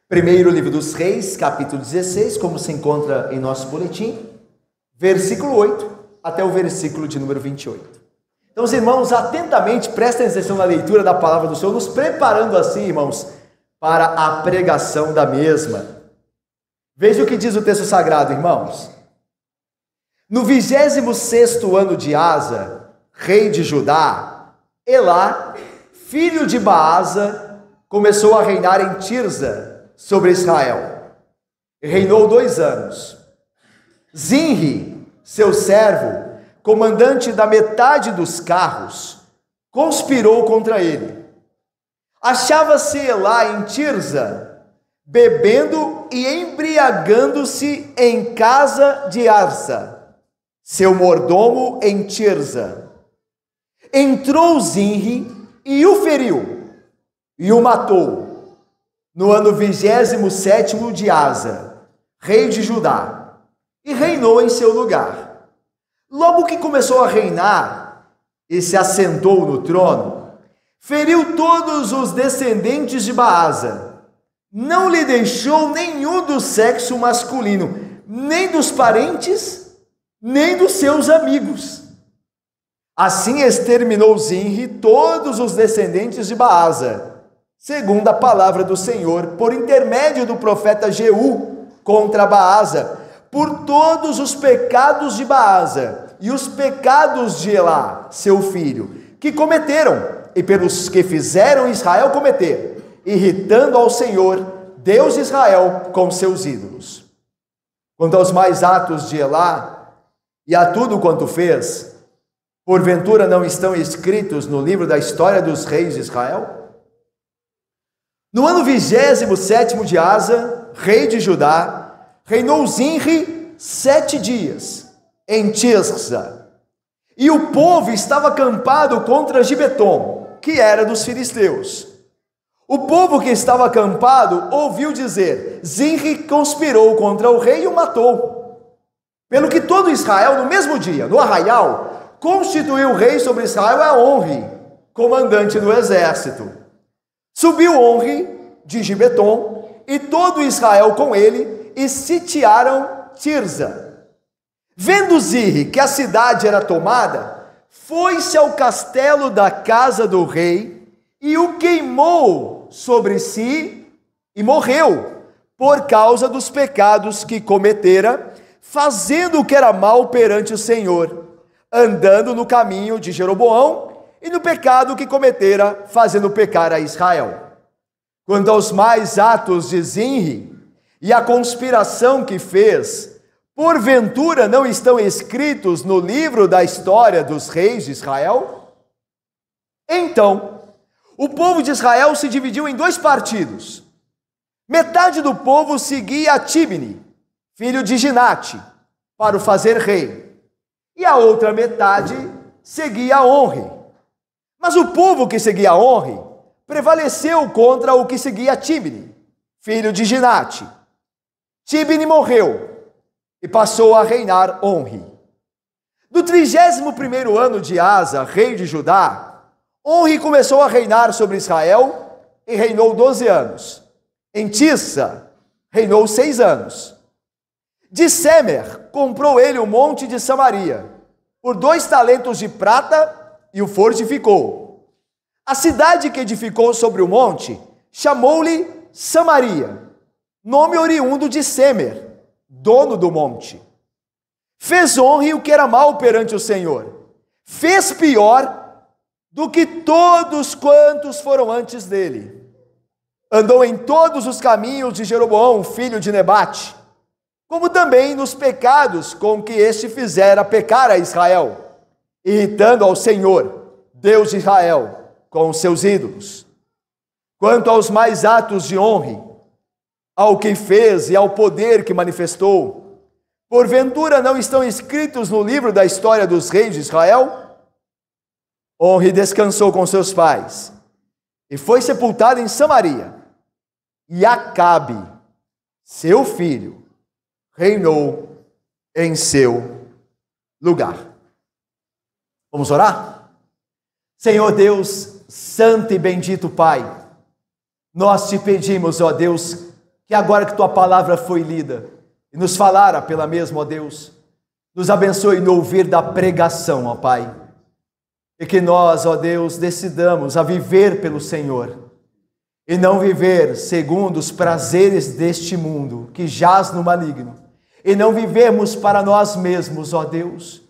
Primeiro livro dos Reis, capítulo 16, como se encontra em nosso boletim, versículo 8 até o versículo de número 28. Então, os irmãos, atentamente prestem atenção na leitura da palavra do Senhor, nos preparando assim, irmãos, para a pregação da mesma. Veja o que diz o texto sagrado, irmãos. No 26º ano de Asa, rei de Judá, Elá, filho de Baasa, começou a reinar em Tirza, sobre Israel. Reinou 2 anos. Zinri, seu servo, comandante da metade dos carros, conspirou contra ele. Achava-se Elá em Tirza, bebendo e embriagando-se em casa de Arsa, seu mordomo em Tirza. Entrou Zinri e o feriu, e o matou, no ano 27º de Asa, rei de Judá, e reinou em seu lugar. Logo que começou a reinar e se assentou no trono, feriu todos os descendentes de Baasa, não lhe deixou nenhum do sexo masculino, nem dos parentes, nem dos seus amigos. Assim exterminou Zinri todos os descendentes de Baasa, segundo a palavra do Senhor, por intermédio do profeta Jeú, contra Baasa, por todos os pecados de Baasa e os pecados de Elá, seu filho, que cometeram, e pelos que fizeram Israel cometer, irritando ao Senhor, Deus de Israel, com seus ídolos. Quanto aos mais atos de Elá, e a tudo quanto fez, porventura não estão escritos no livro da história dos reis de Israel? No ano 27º de Asa, rei de Judá, reinou Zinri 7 dias, em Tirza. E o povo estava acampado contra Gibeton, que era dos filisteus. O povo que estava acampado ouviu dizer: Zinri conspirou contra o rei e o matou. Pelo que todo Israel, no mesmo dia, no arraial, constituiu rei sobre Israel a Onri, comandante do exército. Subiu Onri de Gibeton e todo Israel com ele e sitiaram Tirza. Vendo Zinri que a cidade era tomada, foi-se ao castelo da casa do rei e o queimou sobre si e morreu, por causa dos pecados que cometera, fazendo o que era mal perante o Senhor, andando no caminho de Jeroboão e no pecado que cometera, fazendo pecar a Israel. Quanto aos mais atos de Zinri e a conspiração que fez, porventura não estão escritos no livro da história dos reis de Israel? Então, o povo de Israel se dividiu em 2 partidos. Metade do povo seguia Tibni, filho de Ginate, para o fazer rei, e a outra metade seguia Onri. Mas o povo que seguia Onri prevaleceu contra o que seguia Tibni, filho de Ginate. Tibni morreu e passou a reinar Onri. No 31º ano de Asa, rei de Judá, Onri começou a reinar sobre Israel e reinou 12 anos. Em Tissa, reinou 6 anos. De Semer, comprou ele o monte de Samaria, por 2 talentos de prata, e o fortificou. A cidade que edificou sobre o monte, chamou-lhe Samaria, nome oriundo de Semer, dono do monte. Fez Onri o que era mal perante o Senhor. Fez pior do que todos quantos foram antes dele. Andou em todos os caminhos de Jeroboão, filho de Nebate, como também nos pecados com que este fizera pecar a Israel, irritando ao Senhor, Deus de Israel, com os seus ídolos. Quanto aos mais atos de Onri, ao que fez e ao poder que manifestou, porventura não estão escritos no livro da história dos reis de Israel? Onri descansou com seus pais e foi sepultado em Samaria. E Acabe, seu filho, reinou em seu lugar. Vamos orar? Senhor Deus, santo e bendito Pai, nós te pedimos, ó Deus, que agora que tua palavra foi lida e nos falara pela mesma, ó Deus, nos abençoe no ouvir da pregação, ó Pai, e que nós, ó Deus, decidamos a viver pelo Senhor e não viver segundo os prazeres deste mundo que jaz no maligno, e não vivermos para nós mesmos, ó Deus,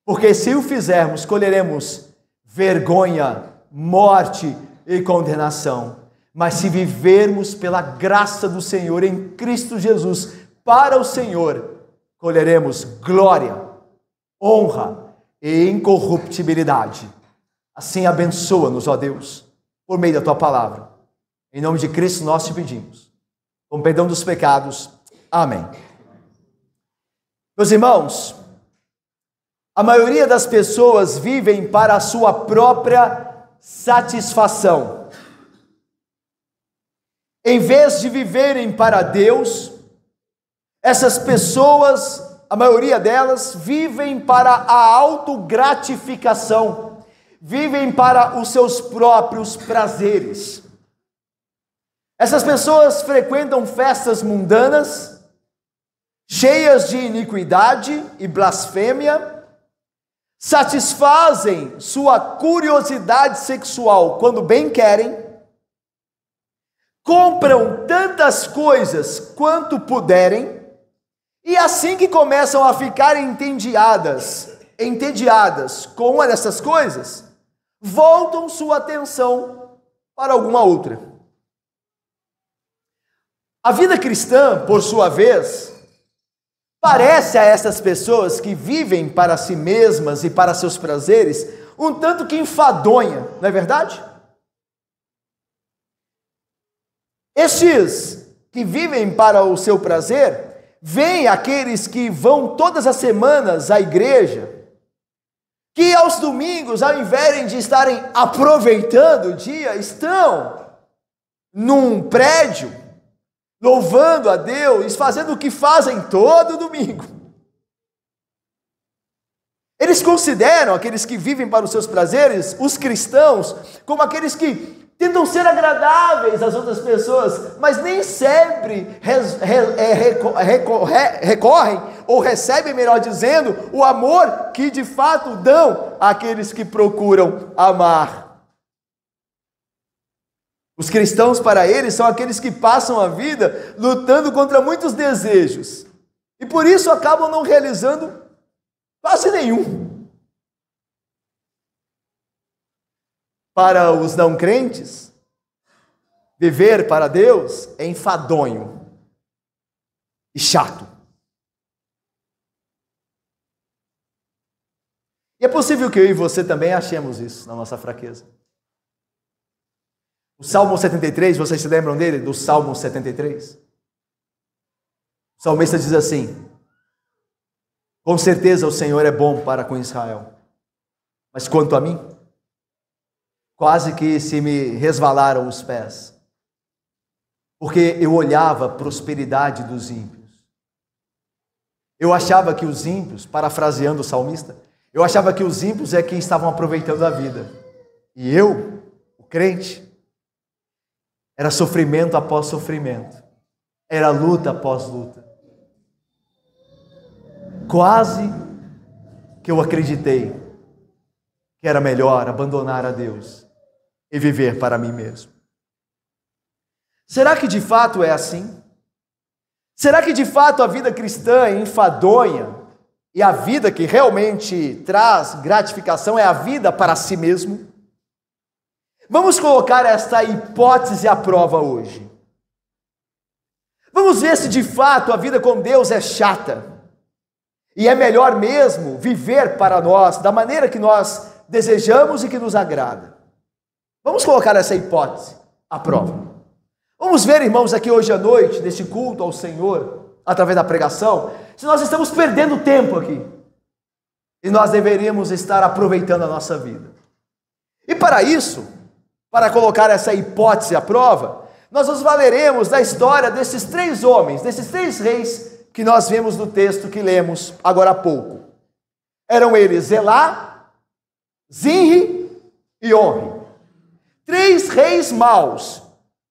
porque se o fizermos, colheremos vergonha, morte e condenação. Mas se vivermos pela graça do Senhor em Cristo Jesus, para o Senhor, colheremos glória, honra e incorruptibilidade. Assim abençoa-nos, ó Deus, por meio da Tua palavra. Em nome de Cristo nós te pedimos, com perdão dos pecados. Amém. Meus irmãos, a maioria das pessoas vivem para a sua própria satisfação. Em vez de viverem para Deus, essas pessoas, a maioria delas, vivem para a autogratificação, vivem para os seus próprios prazeres. Essas pessoas frequentam festas mundanas, cheias de iniquidade e blasfêmia, satisfazem sua curiosidade sexual quando bem querem, compram tantas coisas quanto puderem, e assim que começam a ficar entediadas com uma dessas coisas, voltam sua atenção para alguma outra. A vida cristã, por sua vez, parece a essas pessoas que vivem para si mesmas e para seus prazeres um tanto que enfadonha, não é verdade? Estes que vivem para o seu prazer, veem aqueles que vão todas as semanas à igreja, que aos domingos, ao invés de estarem aproveitando o dia, estão num prédio, louvando a Deus, fazendo o que fazem todo domingo. Eles consideram aqueles que vivem para os seus prazeres, os cristãos, como aqueles que tentam ser agradáveis às outras pessoas, mas nem sempre recorrem, ou recebem, melhor dizendo, o amor que de fato dão àqueles que procuram amar. Os cristãos, para eles, são aqueles que passam a vida lutando contra muitos desejos, e por isso acabam não realizando quase nenhum. Para os não crentes, viver para Deus é enfadonho e chato. E é possível que eu e você também achemos isso na nossa fraqueza. O Salmo 73, vocês se lembram dele? Do Salmo 73? O salmista diz assim: com certeza o Senhor é bom para com Israel, mas quanto a mim, quase que se me resvalaram os pés, porque eu olhava a prosperidade dos ímpios. Eu achava que os ímpios, parafraseando o salmista, eu achava que os ímpios é que estavam aproveitando a vida. E eu, o crente, era sofrimento após sofrimento, era luta após luta. Quase que eu acreditei que era melhor abandonar a Deus e viver para mim mesmo. Será que de fato é assim? Será que de fato a vida cristã é enfadonha e a vida que realmente traz gratificação é a vida para si mesmo? Vamos colocar esta hipótese à prova hoje. Vamos ver se de fato a vida com Deus é chata e é melhor mesmo viver para nós da maneira que nós desejamos e que nos agrada. Vamos colocar essa hipótese à prova. Vamos ver, irmãos, aqui hoje à noite, neste culto ao Senhor, através da pregação, se nós estamos perdendo tempo aqui e nós deveríamos estar aproveitando a nossa vida. E para isso, para colocar essa hipótese à prova, nós nos valeremos da história desses três homens, desses três reis que nós vemos no texto que lemos agora há pouco. Eram eles Elá, Zinri e Onri. Três reis maus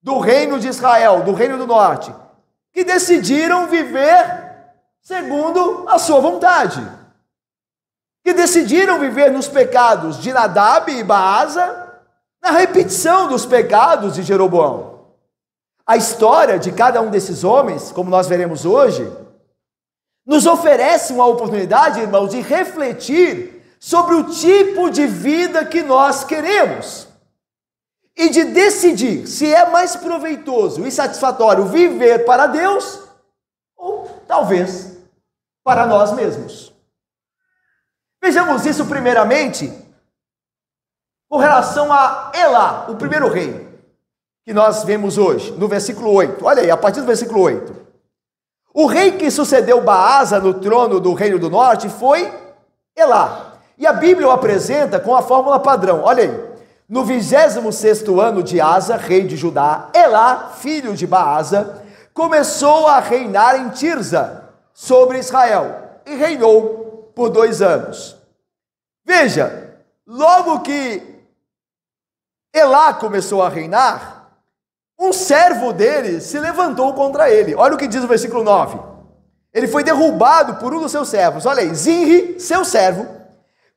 do reino de Israel, do reino do norte, que decidiram viver segundo a sua vontade, que decidiram viver nos pecados de Nadab e Baasa, na repetição dos pecados de Jeroboão. A história de cada um desses homens, como nós veremos hoje, nos oferece uma oportunidade, irmãos, de refletir sobre o tipo de vida que nós queremos e de decidir se é mais proveitoso e satisfatório viver para Deus ou talvez para nós mesmos. Vejamos isso primeiramente com relação a Elá, o primeiro rei que nós vemos hoje, no versículo 8. Olha aí, a partir do versículo 8. O rei que sucedeu Baasa no trono do Reino do Norte foi Elá. E a Bíblia o apresenta com a fórmula padrão. Olha aí. No 26º ano de Asa, rei de Judá, Elá, filho de Baasa, começou a reinar em Tirza, sobre Israel, e reinou por 2 anos. Veja, logo que Elá começou a reinar, um servo dele se levantou contra ele. Olha o que diz o versículo 9. Ele foi derrubado por um dos seus servos. Olha aí, Zinri, seu servo,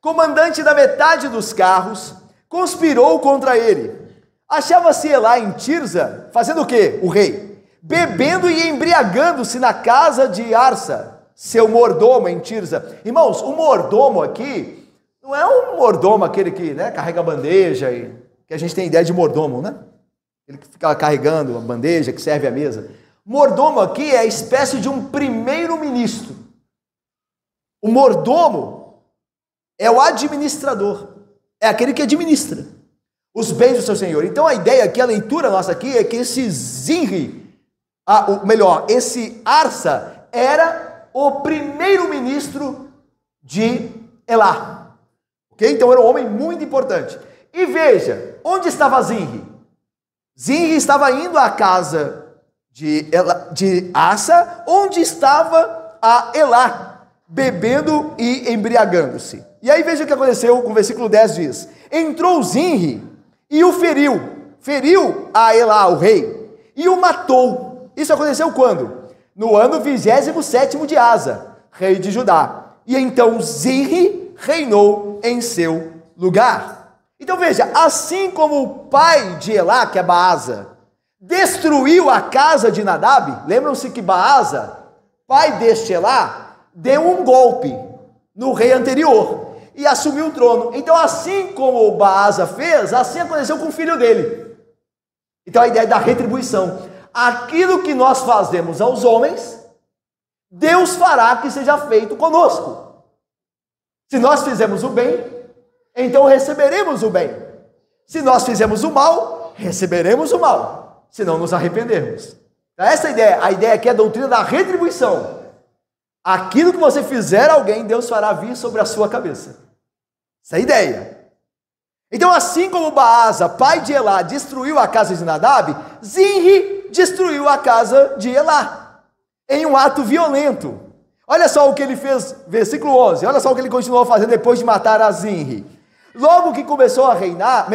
comandante da metade dos carros, conspirou contra ele. Achava-se Elá em Tirza, fazendo o quê? O rei, bebendo e embriagando-se na casa de Arsa, seu mordomo em Tirza. Irmãos, o mordomo aqui não é um mordomo aquele que, né, carrega a bandeja, que a gente tem ideia de mordomo, né? Ele que fica carregando a bandeja, que serve a mesa. Mordomo aqui é a espécie de um primeiro-ministro. O mordomo é o administrador, é aquele que administra os bens do seu senhor. Então a ideia aqui, a leitura nossa aqui é que esse Zinri, esse Arsa, era o primeiro-ministro de Elá. Ok? Então era um homem muito importante. E veja, onde estava Zinri? Zinri estava indo à casa de Asa, onde estava a Elá, bebendo e embriagando-se. E aí veja o que aconteceu, com o versículo 10 diz: entrou Zinri e o feriu a Elá, o rei, e o matou. Isso aconteceu quando? No ano 27º de Asa, rei de Judá. E então Zinri reinou em seu lugar. Então veja, assim como o pai de Elá, que é Baasa, destruiu a casa de Nadab, lembram-se que Baasa, pai deste Elá, deu um golpe no rei anterior e assumiu o trono. Então assim como Baasa fez, assim aconteceu com o filho dele. Então a ideia da retribuição. Aquilo que nós fazemos aos homens, Deus fará que seja feito conosco. Se nós fizemos o bem, então receberemos o bem. Se nós fizermos o mal, receberemos o mal, se não nos arrependermos. Então, essa é a ideia. A ideia aqui é a doutrina da retribuição. Aquilo que você fizer a alguém, Deus fará vir sobre a sua cabeça. Essa é a ideia. Então, assim como Baasa, pai de Elá, destruiu a casa de Nadab, Zinri destruiu a casa de Elá, em um ato violento. Olha só o que ele fez, versículo 11, olha só o que ele continuou fazendo depois de matar a Zinri. Logo que começou a reinar,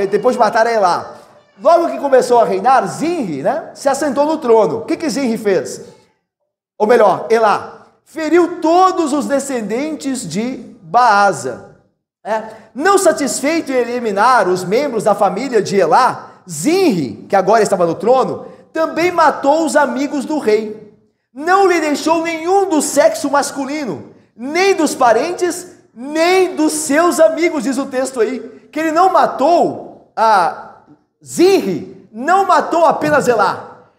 depois de matar a Elá, logo que começou a reinar, Zinri, se assentou no trono. O que Zinri fez? Ou melhor, Elá, feriu todos os descendentes de Baasa. Não satisfeito em eliminar os membros da família de Elá, Zinri, que agora estava no trono, também matou os amigos do rei. Não lhe deixou nenhum do sexo masculino, nem dos parentes, nem dos seus amigos, diz o texto aí, que ele não matou Zinri, não matou apenas Elá,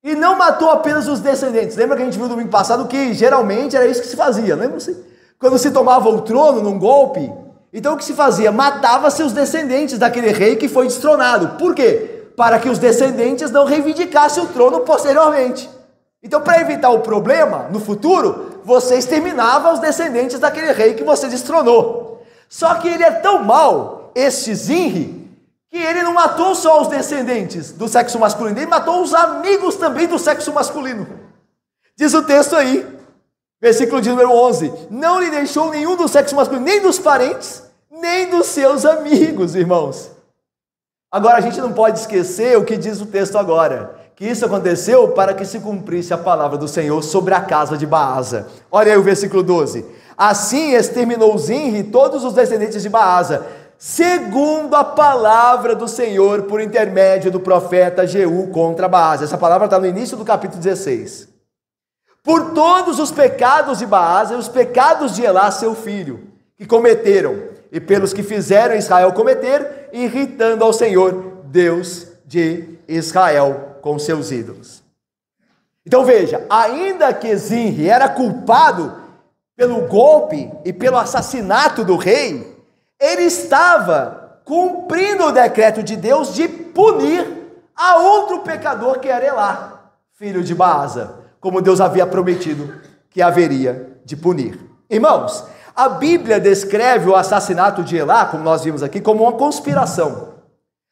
e não matou apenas os descendentes. Lembra que a gente viu no domingo passado que geralmente era isso que se fazia, lembra-se? Quando se tomava o trono num golpe, então o que se fazia? Matava-se os descendentes daquele rei que foi destronado. Por quê? Para que os descendentes não reivindicassem o trono posteriormente. Então, para evitar o problema no futuro, você exterminava os descendentes daquele rei que você destronou. Só que ele é tão mau, este Zinri, que ele não matou só os descendentes do sexo masculino, ele matou os amigos também do sexo masculino. Diz o texto aí, versículo de número 11, não lhe deixou nenhum do sexo masculino, nem dos parentes, nem dos seus amigos, irmãos. Agora a gente não pode esquecer o que diz o texto agora, que isso aconteceu para que se cumprisse a palavra do Senhor sobre a casa de Baasa. Olha aí o versículo 12. Assim exterminou Zinri todos os descendentes de Baasa, segundo a palavra do Senhor por intermédio do profeta Jeú contra Baasa. Essa palavra está no início do capítulo 16. Por todos os pecados de Baasa e os pecados de Elá, seu filho, que cometeram, e pelos que fizeram Israel cometer, irritando ao Senhor, Deus de Israel, com seus ídolos. Então veja, ainda que Zinri era culpado pelo golpe e pelo assassinato do rei, ele estava cumprindo o decreto de Deus de punir a outro pecador que era Elá, filho de Baasa, como Deus havia prometido que haveria de punir. Irmãos, a Bíblia descreve o assassinato de Elá, como nós vimos aqui, como uma conspiração.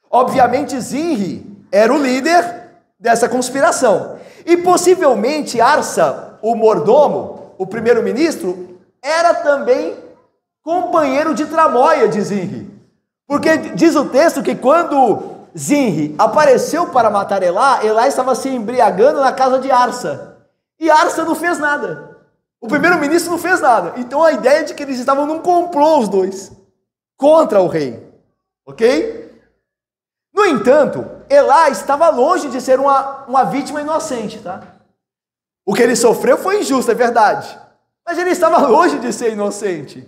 Obviamente Zinri era o líder dessa conspiração. E possivelmente Arsa, o mordomo, o primeiro-ministro, era também companheiro de tramóia de Zinri. Porque diz o texto que quando Zinri apareceu para matar Elá, Elá estava se embriagando na casa de Arsa. E Arsa não fez nada. O primeiro-ministro não fez nada. Então a ideia é de que eles estavam num complô, os dois, contra o rei. Ok? No entanto, Elá estava longe de ser uma vítima inocente, tá? O que ele sofreu foi injusto, é verdade. Mas ele estava longe de ser inocente.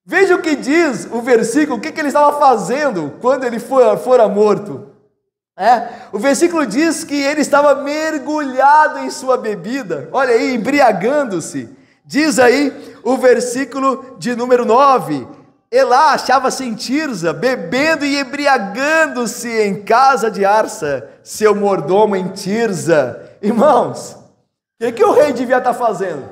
Veja o que diz o versículo, o que ele estava fazendo quando ele fora morto. O versículo diz que ele estava mergulhado em sua bebida, olha aí, embriagando-se. Diz aí o versículo de número 9, Elá achava-se em Tirza, bebendo e embriagando-se em casa de Arsa, seu mordomo em Tirza. Irmãos, o que o rei devia estar fazendo?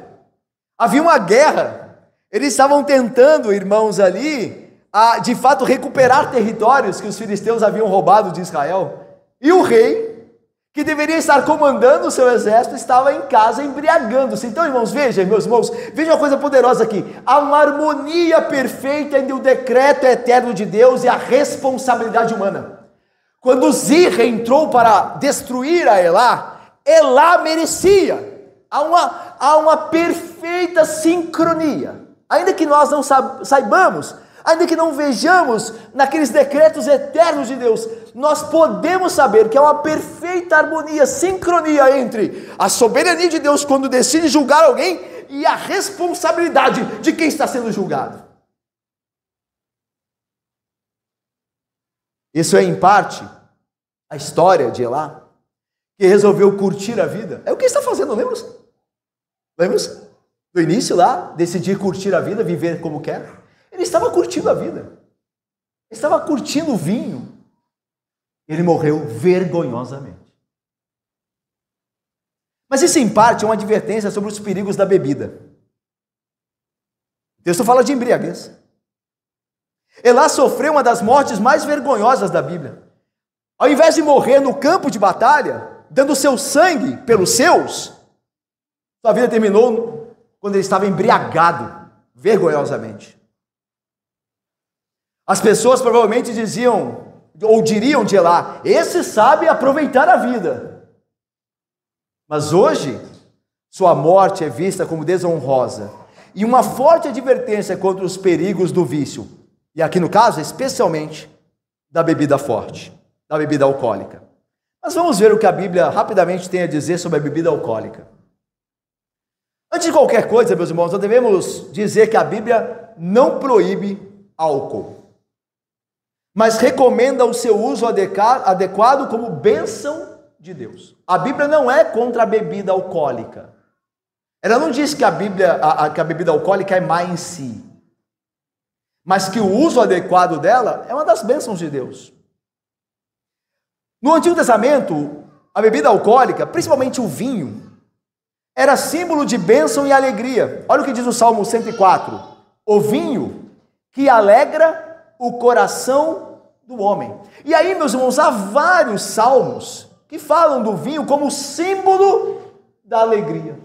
Havia uma guerra, eles estavam tentando, irmãos, ali, de fato recuperar territórios que os filisteus haviam roubado de Israel, e o rei, que deveria estar comandando o seu exército, estava em casa embriagando-se. Então, irmãos, veja, meus irmãos, veja uma coisa poderosa aqui, há uma harmonia perfeita entre o decreto eterno de Deus e a responsabilidade humana. Quando Zinri entrou para destruir a Elá, Elá merecia, há uma perfeita sincronia, ainda que nós não saibamos, ainda que não vejamos naqueles decretos eternos de Deus, nós podemos saber que há uma perfeita harmonia, sincronia entre a soberania de Deus quando decide julgar alguém e a responsabilidade de quem está sendo julgado. Isso é, em parte, a história de Elá, que resolveu curtir a vida. É o que está fazendo, lembra? Lembra? No início lá, decidir curtir a vida, viver como quer. Ele estava curtindo a vida. Ele estava curtindo o vinho. Ele morreu vergonhosamente. Mas isso, em parte, é uma advertência sobre os perigos da bebida. O texto fala de embriaguez. Elá sofreu uma das mortes mais vergonhosas da Bíblia. Ao invés de morrer no campo de batalha, dando seu sangue pelos seus, sua vida terminou quando ele estava embriagado, vergonhosamente. As pessoas provavelmente diziam, ou diriam de Elá, esse sabe aproveitar a vida. Mas hoje, sua morte é vista como desonrosa, e uma forte advertência contra os perigos do vício, e aqui no caso, especialmente, da bebida forte, da bebida alcoólica. Mas vamos ver o que a Bíblia rapidamente tem a dizer sobre a bebida alcoólica. Antes de qualquer coisa, meus irmãos, nós devemos dizer que a Bíblia não proíbe álcool, mas recomenda o seu uso adequado como bênção de Deus. A Bíblia não é contra a bebida alcoólica. Ela não diz que a bebida alcoólica é má em si, mas que o uso adequado dela é uma das bênçãos de Deus. No Antigo Testamento, a bebida alcoólica, principalmente o vinho, era símbolo de bênção e alegria. Olha o que diz o Salmo 104. O vinho que alegra o coração do homem. E aí, meus irmãos, há vários salmos que falam do vinho como símbolo da alegria.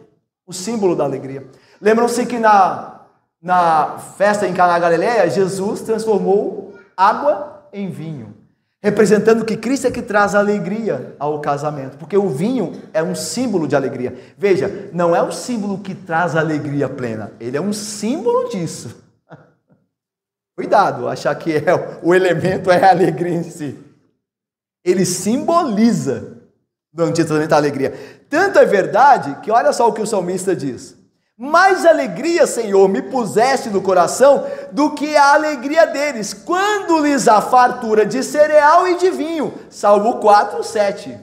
O símbolo da alegria. Lembram-se que na festa em Caná Galileia, Jesus transformou água em vinho. representando que Cristo é que traz alegria ao casamento, porque o vinho é um símbolo de alegria. Veja, não é um símbolo que traz alegria plena, ele é um símbolo disso. Cuidado, achar que o elemento é a alegria em si. Ele simboliza no Antigo Testamento a alegria. Tanto é verdade que olha só o que o salmista diz: mais alegria, Senhor, me puseste no coração do que a alegria deles, quando lhes há fartura de cereal e de vinho. Salmo 4, 7.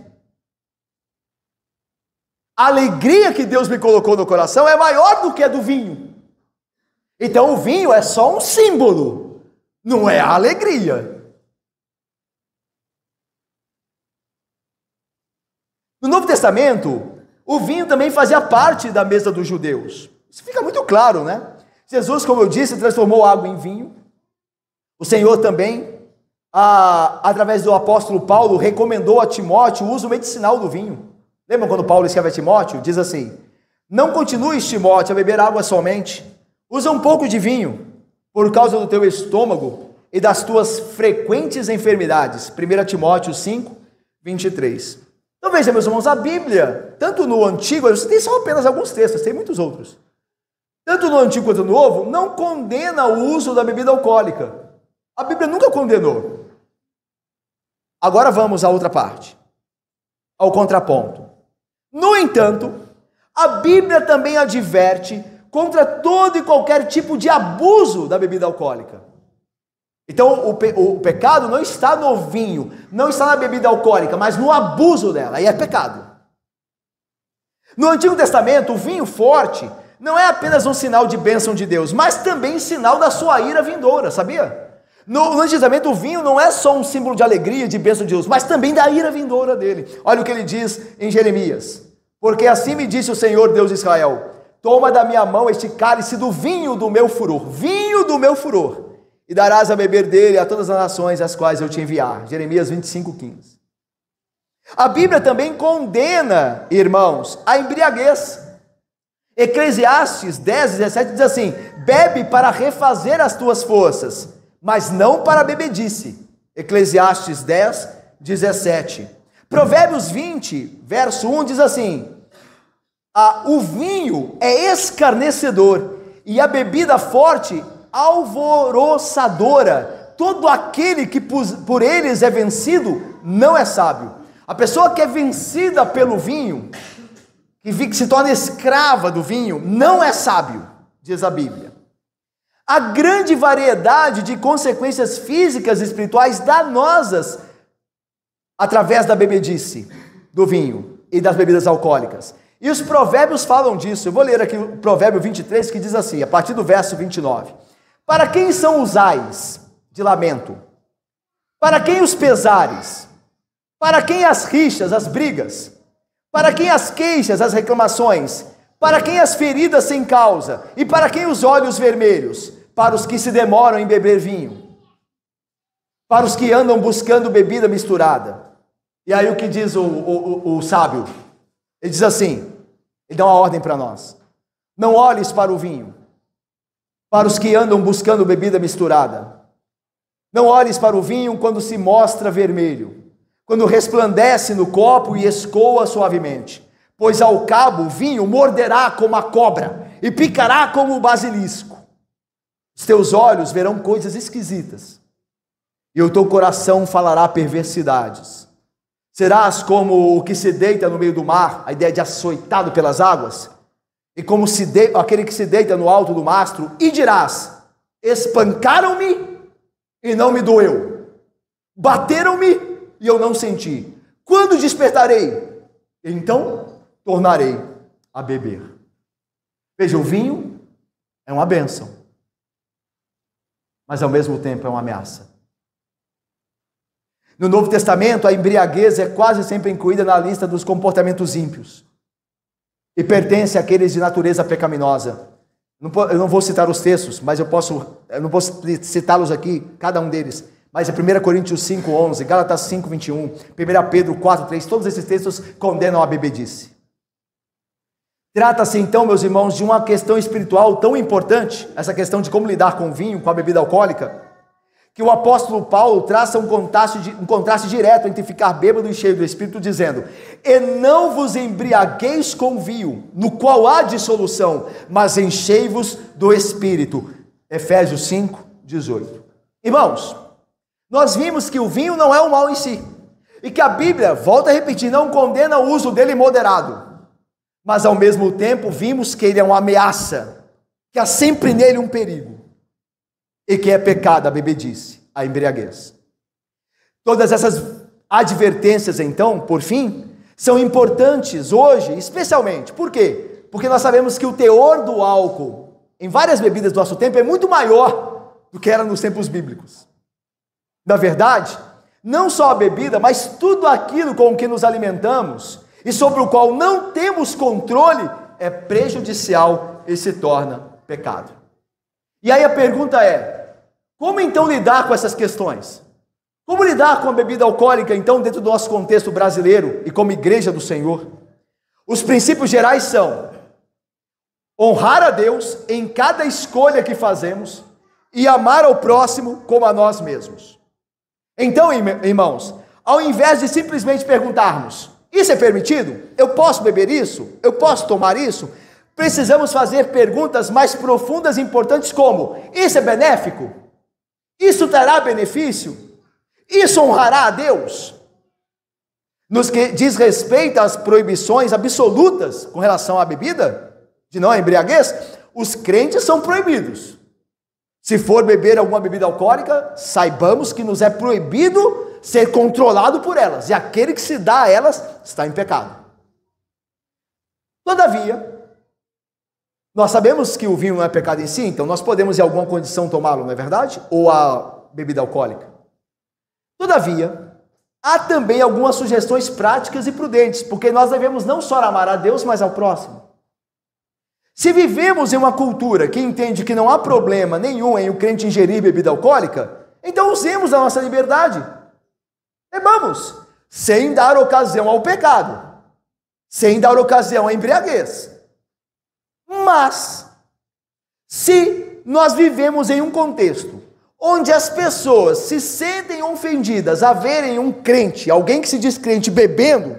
A alegria que Deus me colocou no coração é maior do que a do vinho. Então o vinho é só um símbolo, não é a alegria. No Novo Testamento, o vinho também fazia parte da mesa dos judeus. Isso fica muito claro, né? Jesus, como eu disse, transformou água em vinho. O Senhor também, através do apóstolo Paulo, recomendou a Timóteo o uso medicinal do vinho. Lembram quando Paulo escreve a Timóteo? Diz assim: não continues, Timóteo, a beber água somente. Usa um pouco de vinho, por causa do teu estômago e das tuas frequentes enfermidades. 1 Timóteo 5, 23. Então veja, meus irmãos, a Bíblia, tanto no Antigo, eu citei só apenas alguns textos, tem muitos outros, tanto no Antigo quanto no Novo, não condena o uso da bebida alcoólica. A Bíblia nunca condenou. Agora vamos à outra parte, ao contraponto. No entanto, a Bíblia também adverte contra todo e qualquer tipo de abuso da bebida alcoólica. Então o pecado não está no vinho, não está na bebida alcoólica, mas no abuso dela, aí é pecado. No Antigo Testamento, o vinho forte não é apenas um sinal de bênção de Deus, mas também sinal da sua ira vindoura, sabia? No Antigo Testamento, o vinho não é só um símbolo de alegria, de bênção de Deus, mas também da ira vindoura dele. Olha o que ele diz em Jeremias: porque assim me disse o Senhor Deus de Israel, toma da minha mão este cálice do vinho do meu furor, e darás a beber dele a todas as nações às quais eu te enviar. Jeremias 25, 15. A Bíblia também condena, irmãos, a embriaguez. Eclesiastes 10, 17 diz assim: bebe para refazer as tuas forças, mas não para a bebedice. Eclesiastes 10, 17. Provérbios 20, verso 1 diz assim: o vinho é escarnecedor e a bebida forte alvoroçadora. Todo aquele que por eles é vencido não é sábio. A pessoa que é vencida pelo vinho, que se torna escrava do vinho, não é sábio, diz a Bíblia. A grande variedade de consequências físicas e espirituais danosas através da bebedice do vinho e das bebidas alcoólicas. E os provérbios falam disso. Eu vou ler aqui o provérbio 23, que diz assim, a partir do verso 29. Para quem são os ais de lamento? Para quem os pesares? Para quem as rixas, as brigas? Para quem as queixas, as reclamações? Para quem as feridas sem causa? E para quem os olhos vermelhos? Para os que se demoram em beber vinho. Para os que andam buscando bebida misturada. E aí o que diz o sábio? Ele diz assim, ele dá uma ordem para nós: não olhes para o vinho, para os que andam buscando bebida misturada. Não olhes para o vinho quando se mostra vermelho, quando resplandece no copo e escoa suavemente, pois ao cabo o vinho morderá como a cobra e picará como o basilisco. Os teus olhos verão coisas esquisitas e o teu coração falará perversidades. Serás como o que se deita no meio do mar, a ideia de açoitado pelas águas, e como aquele que se deita no alto do mastro, e dirás: espancaram-me e não me doeu, bateram-me e eu não senti. Quando despertarei? Então tornarei a beber. Veja, o vinho é uma bênção, mas ao mesmo tempo é uma ameaça. No Novo Testamento, a embriaguez é quase sempre incluída na lista dos comportamentos ímpios e pertence àqueles de natureza pecaminosa. Eu não vou citar os textos, mas eu não vou citá-los aqui, cada um deles. Mas é 1 Coríntios 5, 11, Gálatas 5, 21, 1 Pedro 4, 3, todos esses textos condenam a bebedice. Trata-se então, meus irmãos, de uma questão espiritual tão importante, essa questão de como lidar com o vinho, com a bebida alcoólica, que o apóstolo Paulo traça um contraste direto entre ficar bêbado e cheio do Espírito, dizendo: e não vos embriagueis com vinho, no qual há dissolução, mas enchei-vos do Espírito. Efésios 5, 18. Irmãos, nós vimos que o vinho não é um mal em si, e que a Bíblia, volta a repetir, não condena o uso dele moderado, mas ao mesmo tempo vimos que ele é uma ameaça, que há sempre nele um perigo, e que é pecado a bebedice, a embriaguez. Todas essas advertências, então, por fim, são importantes hoje, especialmente. Por quê? Porque nós sabemos que o teor do álcool em várias bebidas do nosso tempo é muito maior do que era nos tempos bíblicos. Na verdade, não só a bebida, mas tudo aquilo com o que nos alimentamos e sobre o qual não temos controle é prejudicial e se torna pecado. E aí a pergunta é: como então lidar com essas questões? Como lidar com a bebida alcoólica, então, dentro do nosso contexto brasileiro e como igreja do Senhor? Os princípios gerais são honrar a Deus em cada escolha que fazemos e amar ao próximo como a nós mesmos. Então, irmãos, ao invés de simplesmente perguntarmos: isso é permitido? Eu posso beber isso? Eu posso tomar isso? Precisamos fazer perguntas mais profundas e importantes como: isso é benéfico? Isso trará benefício? Isso honrará a Deus? Nos que diz respeito às proibições absolutas com relação à bebida, de não embriaguez, os crentes são proibidos. Se for beber alguma bebida alcoólica, saibamos que nos é proibido ser controlado por elas, e aquele que se dá a elas está em pecado. Todavia, nós sabemos que o vinho não é pecado em si, então nós podemos em alguma condição tomá-lo, não é verdade? Ou a bebida alcoólica. Todavia, há também algumas sugestões práticas e prudentes, porque nós devemos não só amar a Deus, mas ao próximo. Se vivemos em uma cultura que entende que não há problema nenhum em o crente ingerir bebida alcoólica, então usemos a nossa liberdade. Bebamos, sem dar ocasião ao pecado, sem dar ocasião à embriaguez. Mas, se nós vivemos em um contexto onde as pessoas se sentem ofendidas a verem um crente, alguém que se diz crente, bebendo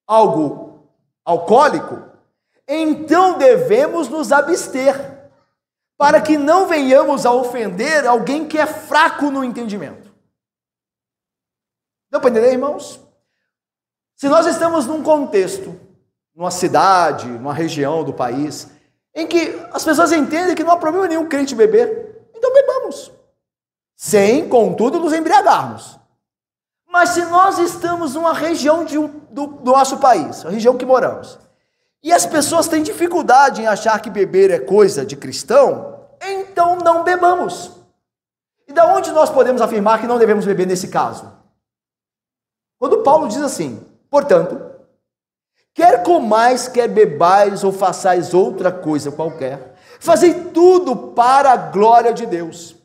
algo alcoólico, então devemos nos abster, para que não venhamos a ofender alguém que é fraco no entendimento. Deu para entender, irmãos? Se nós estamos num contexto, numa cidade, numa região do país, em que as pessoas entendem que não há problema nenhum crente beber, então bebamos, sem, contudo, nos embriagarmos. Mas se nós estamos numa região do nosso país, a região que moramos, e as pessoas têm dificuldade em achar que beber é coisa de cristão, então não bebamos. E da onde nós podemos afirmar que não devemos beber nesse caso? Quando Paulo diz assim: portanto, quer comais, quer bebais ou façais outra coisa qualquer, fazei tudo para a glória de Deus.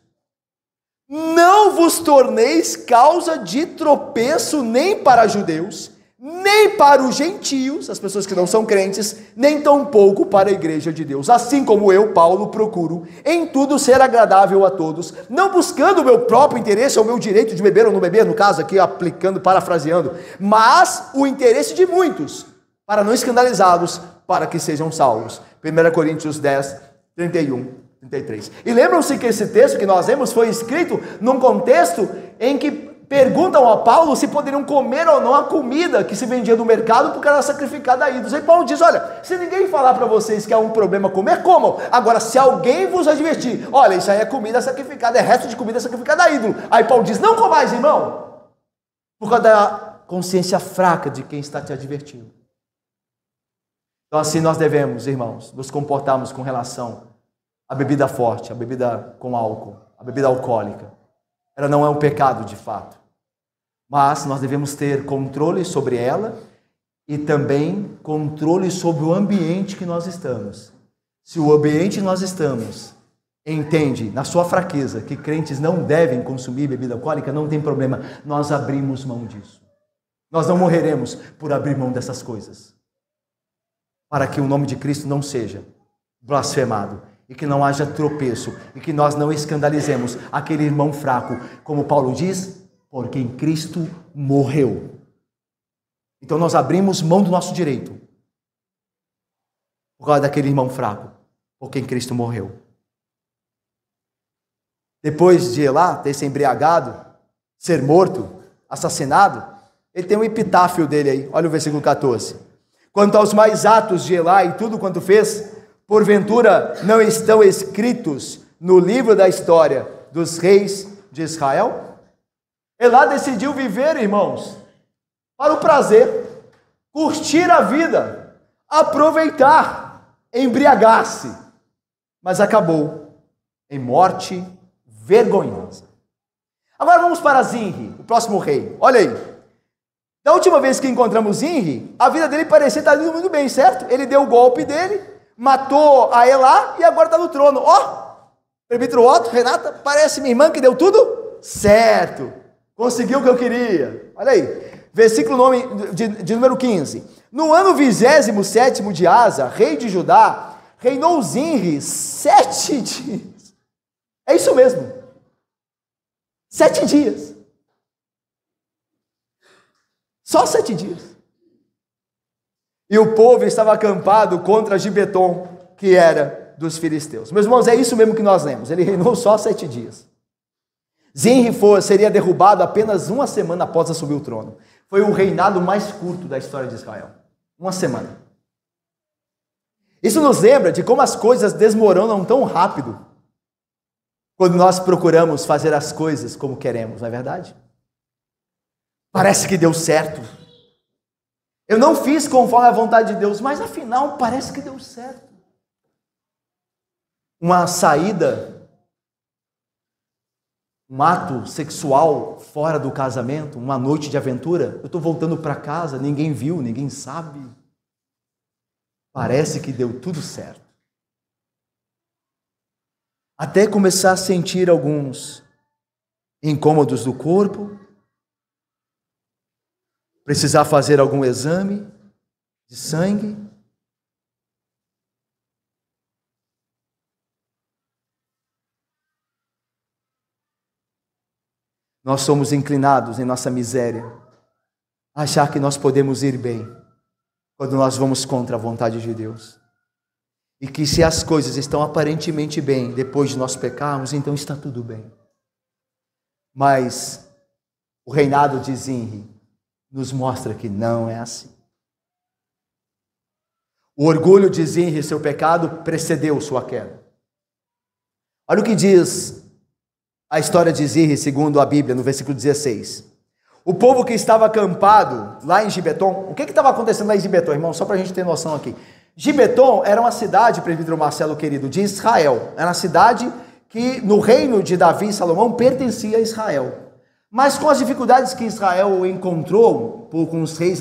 Não vos torneis causa de tropeço nem para judeus, nem para os gentios, as pessoas que não são crentes, nem tampouco para a igreja de Deus. Assim como eu, Paulo, procuro em tudo ser agradável a todos, não buscando o meu próprio interesse ou o meu direito de beber ou não beber, no caso aqui aplicando, parafraseando, mas o interesse de muitos, para não escandalizá-los, para que sejam salvos. 1 Coríntios 10, 31, 33. E lembram-se que esse texto que nós lemos foi escrito num contexto em que perguntam a Paulo se poderiam comer ou não a comida que se vendia no mercado porque era sacrificada a ídolos. E Paulo diz: olha, se ninguém falar para vocês que é um problema comer, comam. Agora, se alguém vos advertir, olha, isso aí é comida sacrificada, é resto de comida sacrificada a ídolo. Aí Paulo diz: não comais, irmão, por causa da consciência fraca de quem está te advertindo. Então assim nós devemos, irmãos, nos comportarmos com relação à bebida forte, à bebida com álcool, à bebida alcoólica. Ela não é um pecado de fato, mas nós devemos ter controle sobre ela e também controle sobre o ambiente que nós estamos. Se o ambiente que nós estamos entende, na sua fraqueza, que crentes não devem consumir bebida alcoólica, não tem problema, nós abrimos mão disso. Nós não morreremos por abrir mão dessas coisas, para que o nome de Cristo não seja blasfemado e que não haja tropeço, e que nós não escandalizemos aquele irmão fraco, como Paulo diz, por quem Cristo morreu. Então nós abrimos mão do nosso direito, por causa daquele irmão fraco, por quem Cristo morreu. Depois de Elá ter se embriagado, ser morto, assassinado, ele tem um epitáfio dele aí, olha o versículo 14. Quanto aos mais atos de Elá e tudo quanto fez, porventura não estão escritos no livro da história dos reis de Israel? Elá decidiu viver, irmãos, para o prazer, curtir a vida, aproveitar, embriagar-se, mas acabou em morte vergonhosa. Agora vamos para Zinri, o próximo rei. Olha aí. Da última vez que encontramos Zinri, a vida dele parecia estar indo muito bem, certo? Ele deu o golpe dele, matou a Elá e agora está no trono. Presbítero Otto, Renata, parece minha irmã que deu tudo certo. Conseguiu o que eu queria. Olha aí. Versículo de número 15. No ano 27º de Asa, rei de Judá, reinou Zinri 7 dias. É isso mesmo. 7 dias. Só 7 dias. E o povo estava acampado contra Gibeton, que era dos filisteus. Meus irmãos, é isso mesmo que nós lemos. Ele reinou só 7 dias. Zinri seria derrubado apenas 1 semana após assumir o trono. Foi o reinado mais curto da história de Israel. 1 semana. Isso nos lembra de como as coisas desmoronam tão rápido quando nós procuramos fazer as coisas como queremos, não é verdade? Parece que deu certo. Eu não fiz conforme a vontade de Deus, mas afinal parece que deu certo. Uma saída, um ato sexual fora do casamento, uma noite de aventura, eu estou voltando para casa, ninguém viu, ninguém sabe. Parece que deu tudo certo. Até começar a sentir alguns incômodos do corpo, precisar fazer algum exame de sangue. Nós somos inclinados em nossa miséria a achar que nós podemos ir bem quando nós vamos contra a vontade de Deus. E que se as coisas estão aparentemente bem depois de nós pecarmos, então está tudo bem. Mas o reinado de Zinri nos mostra que não é assim. O orgulho de Zinri, seu pecado, precedeu sua queda. Olha o que diz a história de Zinri, segundo a Bíblia, no versículo 16. O povo que estava acampado lá em Gibeton, o que estava acontecendo lá em Gibeton, irmão? Só para a gente ter noção aqui. Gibeton era uma cidade, presbítero Marcelo querido, de Israel. Era uma cidade que no reino de Davi e Salomão pertencia a Israel. Mas com as dificuldades que Israel encontrou com os reis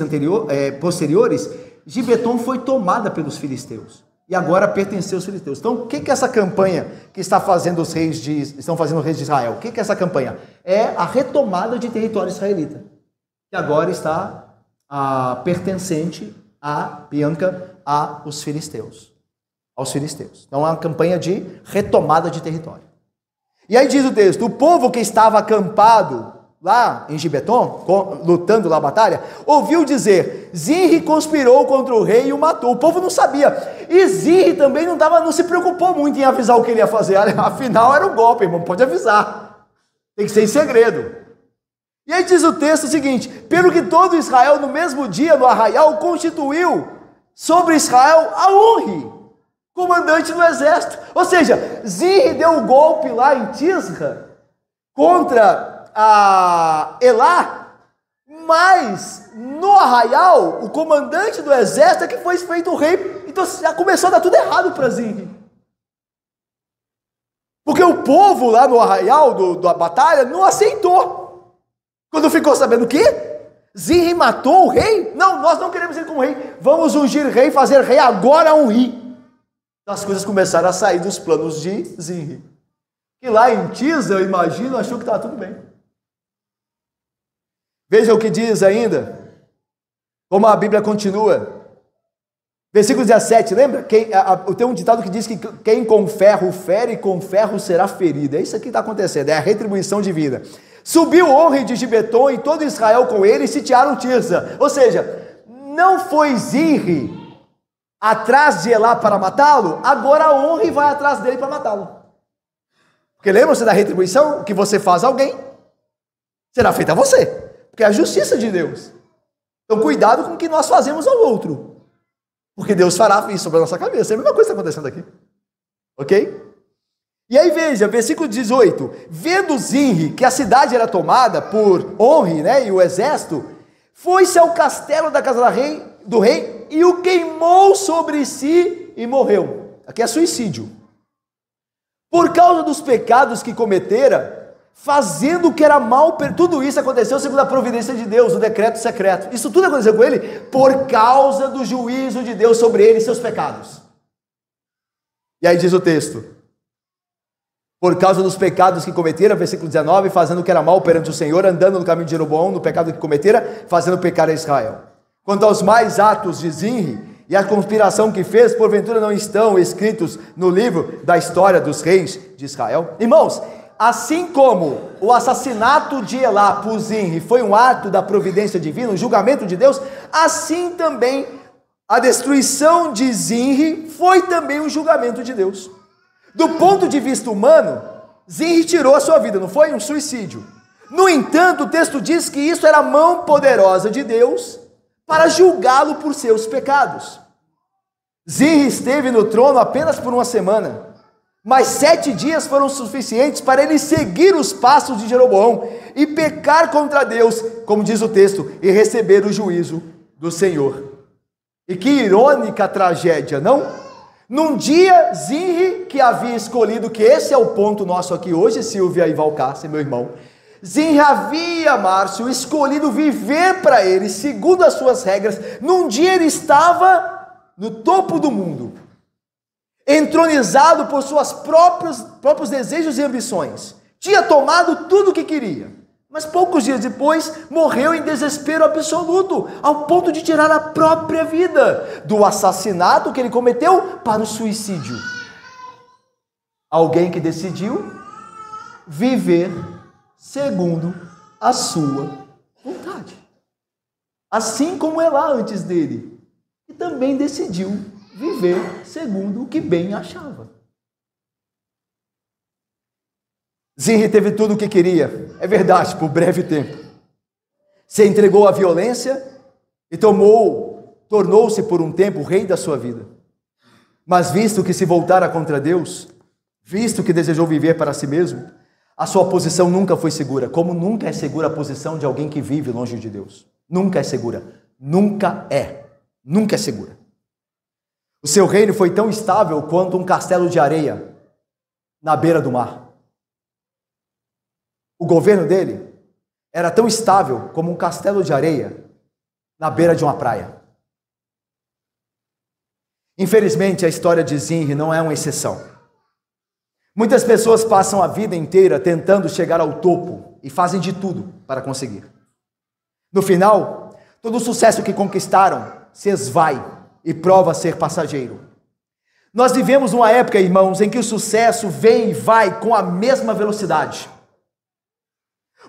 posteriores, Gibeton foi tomada pelos filisteus. E agora pertenceu aos filisteus. Então, o que é essa campanha que estão fazendo os reis de Israel? O que é essa campanha? É a retomada de território israelita, que agora está pertencente aos filisteus. Então, é uma campanha de retomada de território. E aí diz o texto, o povo que estava acampado lá em Gibeton, lutando lá a batalha, ouviu dizer, Zinri conspirou contra o rei e o matou. O povo não sabia. E Zinri também não se preocupou muito em avisar o que ele ia fazer. Afinal, era um golpe, irmão, pode avisar. Tem que ser em segredo. E aí diz o texto o seguinte, pelo que todo Israel, no mesmo dia, no arraial, constituiu sobre Israel a Unri, comandante do exército. Ou seja, Zinri deu o golpe lá em Tisra contra Elá, mas no arraial, o comandante do exército é que foi feito o rei. Então já começou a dar tudo errado para Zinri. Porque o povo lá no arraial da batalha não aceitou. Quando ficou sabendo o quê? Zinri matou o rei? Não, nós não queremos ele como rei. Vamos ungir rei, fazer rei agora Unri. Então as coisas começaram a sair dos planos de Zinri. E lá em Tisra, eu imagino, achou que estava tudo bem. Veja o que diz ainda, como a Bíblia continua. Versículo 17, lembra? Tem um ditado que diz que quem com ferro fere, com ferro será ferido. É isso que está acontecendo, é a retribuição divina. Subiu Orri de Gibeton e todo Israel com ele e sitiaram Tirsa. Ou seja, não foi Zinri atrás de Elá para matá-lo, agora Orri vai atrás dele para matá-lo. Porque lembra-se da retribuição? O que você faz a alguém, será feito a você. Porque é a justiça de Deus. Então cuidado com o que nós fazemos ao outro. Porque Deus fará isso sobre a nossa cabeça. É a mesma coisa que está acontecendo aqui. Ok? E aí veja, versículo 18. Vendo Zinri que a cidade era tomada por Orri, né, e o exército, foi-se ao castelo da casa do rei e o queimou sobre si e morreu. Aqui é suicídio. Por causa dos pecados que cometera, fazendo o que era mal, tudo isso aconteceu segundo a providência de Deus, o decreto secreto. Isso tudo aconteceu com ele por causa do juízo de Deus sobre ele e seus pecados. E aí diz o texto: por causa dos pecados que cometera, versículo 19, fazendo o que era mal perante o Senhor, andando no caminho de Jeroboão, no pecado que cometera, fazendo pecar a Israel. Quanto aos mais atos de Zinri e a conspiração que fez, porventura não estão escritos no livro da história dos reis de Israel? Irmãos, assim como o assassinato de Elá por Zinri foi um ato da providência divina, um julgamento de Deus, assim também a destruição de Zinri foi também um julgamento de Deus. Do ponto de vista humano, Zinri tirou a sua vida, não foi? Um suicídio. No entanto, o texto diz que isso era a mão poderosa de Deus para julgá-lo por seus pecados. Zinri esteve no trono apenas por uma semana, mas 7 dias foram suficientes para ele seguir os passos de Jeroboão e pecar contra Deus, como diz o texto, e receber o juízo do Senhor. E que irônica tragédia, não? Num dia, Zinri, que havia escolhido, que esse é o ponto nosso aqui hoje, Silvia e Valcácer, meu irmão, Zinri havia, Márcio, escolhido viver para ele, segundo as suas regras. Num dia ele estava no topo do mundo, entronizado por seus próprios desejos e ambições, tinha tomado tudo o que queria, mas poucos dias depois morreu em desespero absoluto, ao ponto de tirar a própria vida, do assassinato que ele cometeu para o suicídio. Alguém que decidiu viver segundo a sua vontade, assim como Elá antes dele, que também decidiu viver segundo o que bem achava. Zinri teve tudo o que queria, é verdade, por breve tempo. Se entregou à violência e tornou-se por um tempo o rei da sua vida. Mas visto que se voltara contra Deus, visto que desejou viver para si mesmo, a sua posição nunca foi segura, como nunca é segura a posição de alguém que vive longe de Deus. Nunca é segura, nunca é segura. O seu reino foi tão estável quanto um castelo de areia na beira do mar. O governo dele era tão estável como um castelo de areia na beira de uma praia. Infelizmente, a história de Zinri não é uma exceção. Muitas pessoas passam a vida inteira tentando chegar ao topo e fazem de tudo para conseguir. No final, todo o sucesso que conquistaram se esvai e prova ser passageiro. Nós vivemos uma época, irmãos, em que o sucesso vem e vai com a mesma velocidade.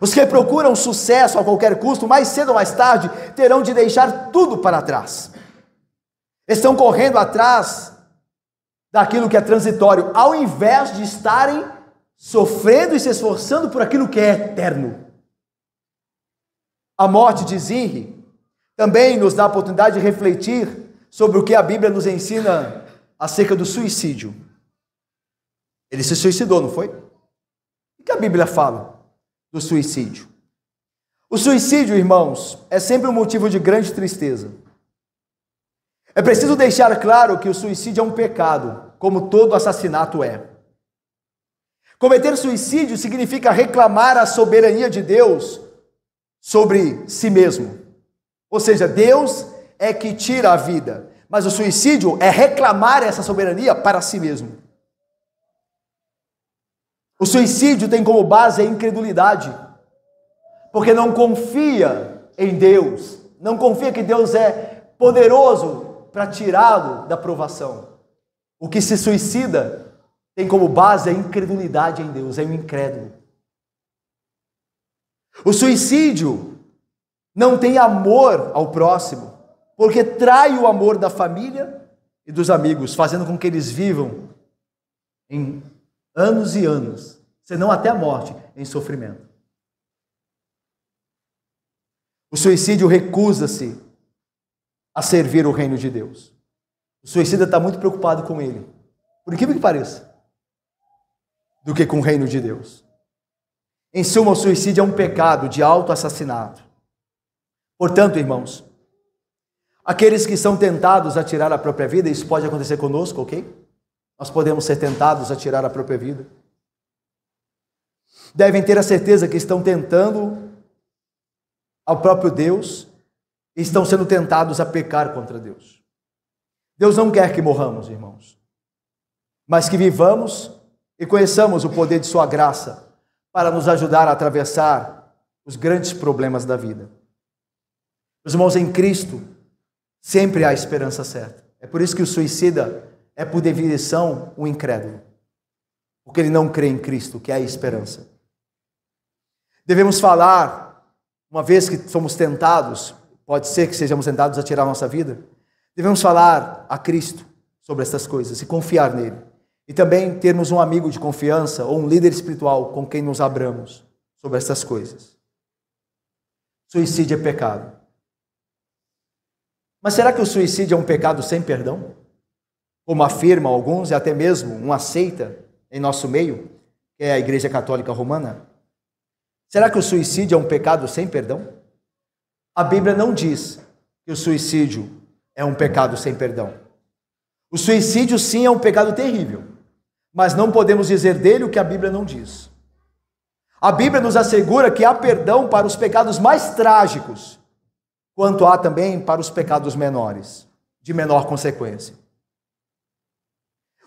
Os que procuram sucesso a qualquer custo, mais cedo ou mais tarde, terão de deixar tudo para trás. Estão correndo atrás daquilo que é transitório, ao invés de estarem sofrendo e se esforçando por aquilo que é eterno. A morte de Zinri também nos dá a oportunidade de refletir sobre o que a Bíblia nos ensina acerca do suicídio. Ele se suicidou, não foi? O que a Bíblia fala do suicídio? O suicídio, irmãos, é sempre um motivo de grande tristeza. É preciso deixar claro que o suicídio é um pecado, como todo assassinato é. Cometer suicídio significa reclamar a soberania de Deus sobre si mesmo. Ou seja, Deus é que tira a vida, mas o suicídio é reclamar essa soberania para si mesmo. O suicídio tem como base a incredulidade, porque não confia em Deus, não confia que Deus é poderoso para tirá-lo da provação. O que se suicida tem como base a incredulidade em Deus, é um incrédulo. O suicídio não tem amor ao próximo, porque trai o amor da família e dos amigos, fazendo com que eles vivam em anos e anos, senão até a morte, em sofrimento. O suicídio recusa-se a servir o reino de Deus. O suicida está muito preocupado com ele, por incrível que pareça, do que com o reino de Deus. Em suma, o suicídio é um pecado de autoassassinato. Portanto, irmãos, aqueles que são tentados a tirar a própria vida, isso pode acontecer conosco, ok? Nós podemos ser tentados a tirar a própria vida. Devem ter a certeza que estão tentando ao próprio Deus e estão sendo tentados a pecar contra Deus. Deus não quer que morramos, irmãos, mas que vivamos e conheçamos o poder de sua graça para nos ajudar a atravessar os grandes problemas da vida. Os irmãos, em Cristo sempre há esperança certa. É por isso que o suicida é, por definição, um incrédulo, porque ele não crê em Cristo, que é a esperança. Devemos falar, uma vez que somos tentados, pode ser que sejamos tentados a tirar a nossa vida, devemos falar a Cristo sobre essas coisas e confiar nele. E também termos um amigo de confiança ou um líder espiritual com quem nos abramos sobre essas coisas. Suicídio é pecado. Mas será que o suicídio é um pecado sem perdão? Como afirmam alguns, e até mesmo uma seita em nosso meio, que é a Igreja Católica Romana? Será que o suicídio é um pecado sem perdão? A Bíblia não diz que o suicídio é um pecado sem perdão. O suicídio, sim, é um pecado terrível, mas não podemos dizer dele o que a Bíblia não diz. A Bíblia nos assegura que há perdão para os pecados mais trágicos, quanto há também para os pecados menores, de menor consequência.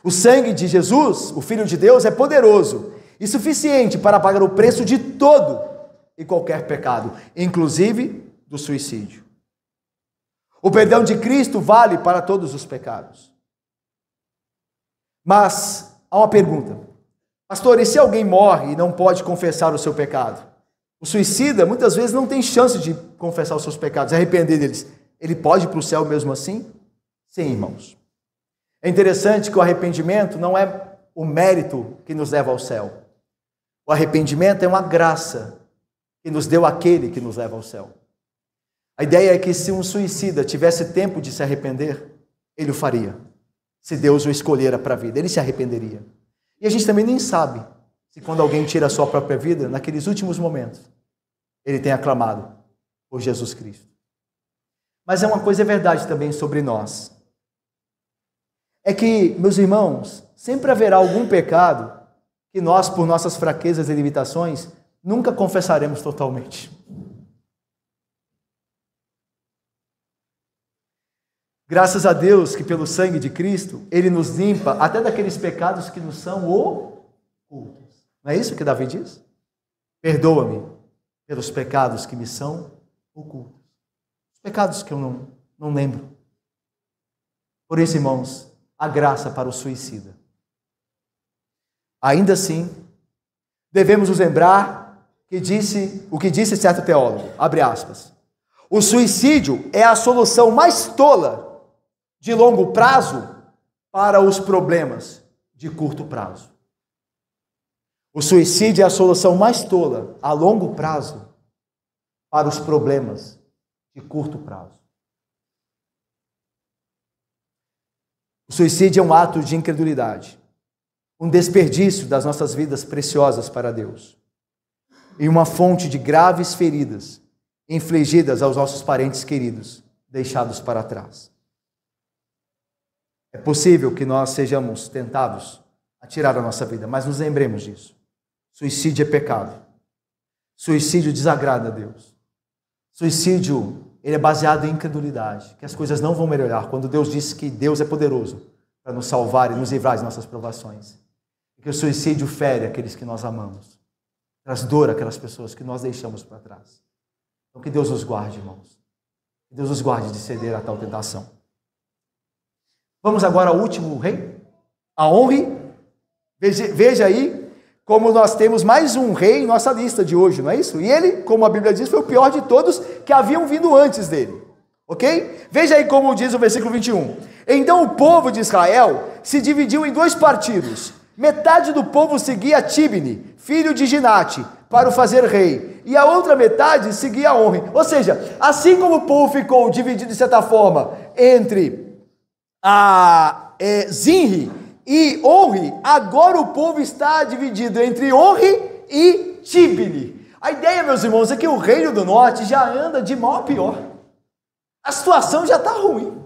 O sangue de Jesus, o Filho de Deus, é poderoso e suficiente para pagar o preço de todo e qualquer pecado, inclusive do suicídio. O perdão de Cristo vale para todos os pecados. Mas há uma pergunta: pastor, e se alguém morre e não pode confessar o seu pecado? O suicida muitas vezes não tem chance de confessar os seus pecados, arrepender deles. Ele pode ir para o céu mesmo assim? Sim, irmãos. É interessante que o arrependimento não é o mérito que nos leva ao céu. O arrependimento é uma graça que nos deu aquele que nos leva ao céu. A ideia é que se um suicida tivesse tempo de se arrepender, ele o faria. Se Deus o escolhera para a vida, ele se arrependeria. E a gente também nem sabe se quando alguém tira a sua própria vida, naqueles últimos momentos, ele tem aclamado por Jesus Cristo. Mas é uma coisa verdade também sobre nós. É que, meus irmãos, sempre haverá algum pecado que nós, por nossas fraquezas e limitações, nunca confessaremos totalmente. Graças a Deus que pelo sangue de Cristo, Ele nos limpa até daqueles pecados que nos são ocultos. Não é isso que Davi diz? Perdoa-me pelos pecados que me são ocultos. Os pecados que eu não lembro. Por isso, irmãos, a graça para o suicida. Ainda assim, devemos nos lembrar o que disse certo teólogo, abre aspas, o suicídio é a solução mais tola de longo prazo para os problemas de curto prazo. O suicídio é a solução mais tola a longo prazo para os problemas de curto prazo. O suicídio é um ato de incredulidade, um desperdício das nossas vidas preciosas para Deus e uma fonte de graves feridas infligidas aos nossos parentes queridos, deixados para trás. É possível que nós sejamos tentados a tirar a nossa vida, mas nos lembremos disso. Suicídio é pecado. Suicídio desagrada a Deus. Suicídio, ele é baseado em incredulidade, que as coisas não vão melhorar quando Deus disse que Deus é poderoso para nos salvar e nos livrar de nossas provações. E que o suicídio fere aqueles que nós amamos, traz dor àquelas pessoas que nós deixamos para trás. Então que Deus nos guarde, irmãos. Que Deus nos guarde de ceder a tal tentação. Vamos agora ao último rei, a Onri. Veja aí como nós temos mais um rei em nossa lista de hoje, não é isso? E ele, como a Bíblia diz, foi o pior de todos que haviam vindo antes dele. Ok? Veja aí como diz o versículo 21. Então o povo de Israel se dividiu em 2 partidos. Metade do povo seguia Tibni, filho de Ginate, para o fazer rei, e a outra metade seguia Onri. Ou seja, assim como o povo ficou dividido de certa forma entre Zinri e Onri, agora o povo está dividido entre Onri e Tibni. A ideia, meus irmãos, é que o reino do norte já anda de mal a pior. A situação já está ruim.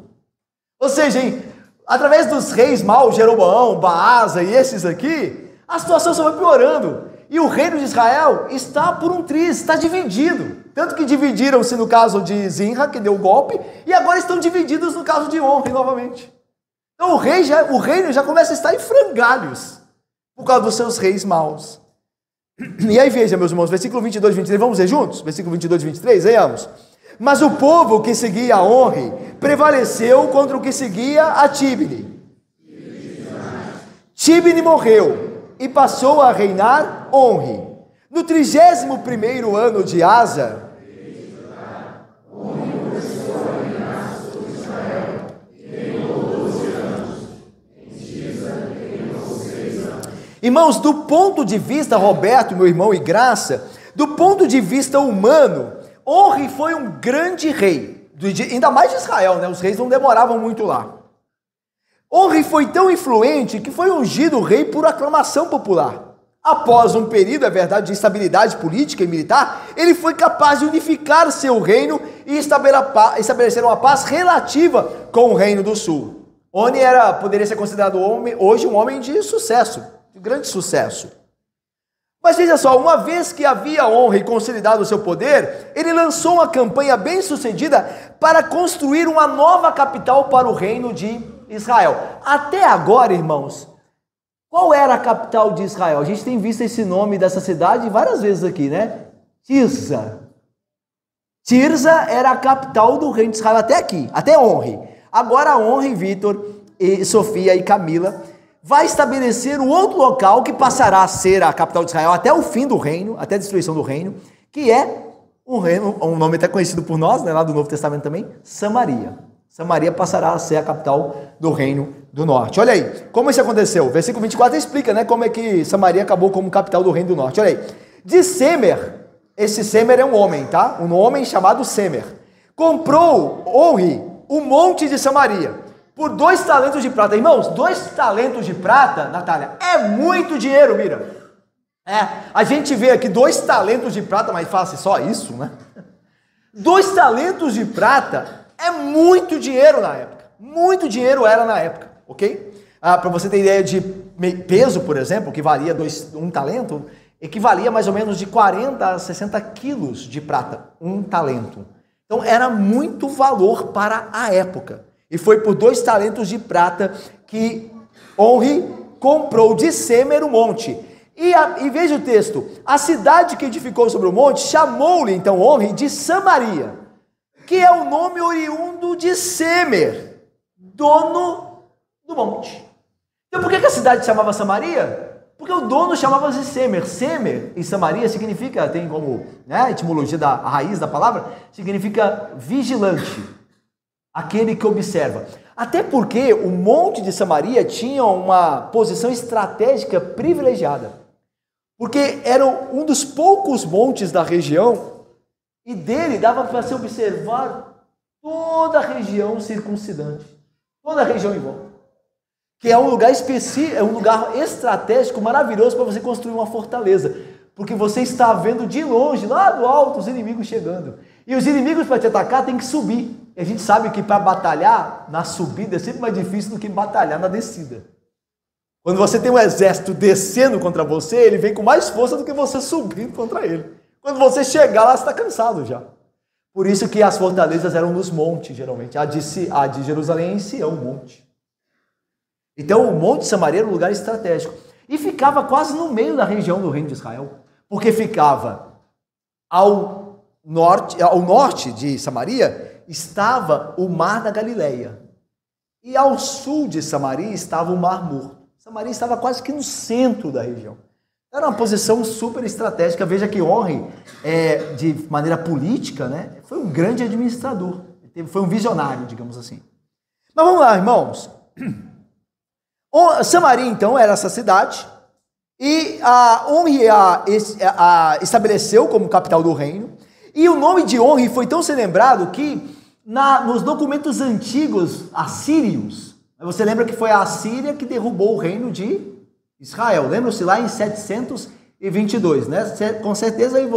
Ou seja, através dos reis maus, Jeroboão, Baasa e esses aqui, a situação só vai piorando. E o reino de Israel está por um triz, está dividido. Tanto que dividiram-se no caso de Zinra, que deu o golpe, e agora estão divididos no caso de Onri novamente. Então o reino já começa a estar em frangalhos, por causa dos seus reis maus. E aí veja, meus irmãos, versículo 22 e 23, vamos ler juntos? Versículo 22 e 23, leiamos. Mas o povo que seguia a Onri prevaleceu contra o que seguia a Tibni. Tibni morreu e passou a reinar Onri. No 31º ano de Asa, irmãos, do ponto de vista, Roberto, meu irmão e Graça, do ponto de vista humano, Onri foi um grande rei, ainda mais de Israel, né? Os reis não demoravam muito lá. Onri foi tão influente que foi ungido rei por aclamação popular. Após um período, é verdade, de instabilidade política e militar, ele foi capaz de unificar seu reino e estabelecer uma paz relativa com o reino do sul. Oni poderia ser considerado hoje um homem de sucesso, de grande sucesso. Mas veja só, uma vez que havia Onri consolidado o seu poder, ele lançou uma campanha bem sucedida para construir uma nova capital para o reino de Israel. Até agora, irmãos, qual era a capital de Israel? A gente tem visto esse nome dessa cidade várias vezes aqui, né? Tirza. Tirza era a capital do reino de Israel até aqui, até Onri. Agora Onri, Vítor, e Sofia e Camila vai estabelecer um outro local que passará a ser a capital de Israel até o fim do reino, até a destruição do reino, que é um nome até conhecido por nós, né, lá do Novo Testamento também, Samaria. Samaria passará a ser a capital do reino do norte. Olha aí, como isso aconteceu? Versículo 24 explica, né, como é que Samaria acabou como capital do reino do norte. Olha aí, de Semer, esse Semer é um homem, tá? Um homem chamado Semer. Comprou Onri, o monte de Samaria, por 2 talentos de prata. Irmãos, 2 talentos de prata, Natália, é muito dinheiro, mira. A gente vê aqui 2 talentos de prata, mas fala assim, só isso, né? 2 talentos de prata é muito dinheiro na época. Muito dinheiro era na época, ok? Para você ter ideia de peso, por exemplo, que valia 1 talento, equivalia mais ou menos de 40 a 60 quilos de prata, 1 talento. Então era muito valor para a época. E foi por 2 talentos de prata que Onri comprou de Semer o monte. E veja o texto, a cidade que edificou sobre o monte chamou-lhe então Onri de Samaria, que é o nome oriundo de Semer, dono do monte. Então por que a cidade chamava Samaria? Porque o dono chamava-se Semer. Semer em Samaria significa, tem como, né, a etimologia a raiz da palavra, significa vigilante. Aquele que observa. Até porque o monte de Samaria tinha uma posição estratégica privilegiada. Porque era um dos poucos montes da região e dele dava para se observar toda a região circuncidante. Toda a região em volta. Que é um lugar específico, é um lugar estratégico maravilhoso para você construir uma fortaleza. Porque você está vendo de longe, lá do alto, os inimigos chegando. E os inimigos para te atacar têm que subir. E a gente sabe que para batalhar na subida é sempre mais difícil do que batalhar na descida. Quando você tem um exército descendo contra você, ele vem com mais força do que você subindo contra ele. Quando você chegar lá, você está cansado já. Por isso que as fortalezas eram nos montes, geralmente. A de Jerusalém em Sião, um monte. Então o Monte de Samaria era um lugar estratégico. E ficava quase no meio da região do reino de Israel. Porque ficava ao norte de Samaria, estava o mar da Galileia. E ao sul de Samaria estava o Mar Morto. Samaria estava quase que no centro da região. Era uma posição super estratégica. Veja que Onri, de maneira política, né, foi um grande administrador. Foi um visionário, digamos assim. Mas vamos lá, irmãos. Samaria, então, era essa cidade. E Onri estabeleceu como capital do reino. E o nome de Onri foi tão ser lembrado que nos documentos antigos assírios, você lembra que foi a Assíria que derrubou o reino de Israel. Lembra-se lá em 722, né? Com certeza aí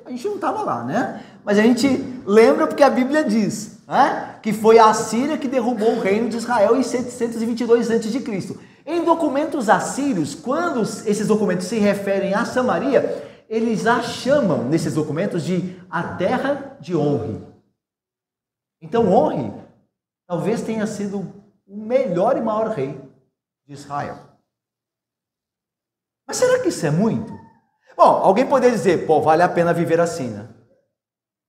a gente não estava lá, né? Mas a gente lembra porque a Bíblia diz, né? Que foi a Assíria que derrubou o reino de Israel em 722 a.C. Em documentos assírios, quando esses documentos se referem a Samaria, eles a chamam, nesses documentos, de a terra de Onri. Então Onri talvez tenha sido o melhor e maior rei de Israel. Mas será que isso é muito? Bom, alguém poderia dizer, vale a pena viver assim, né?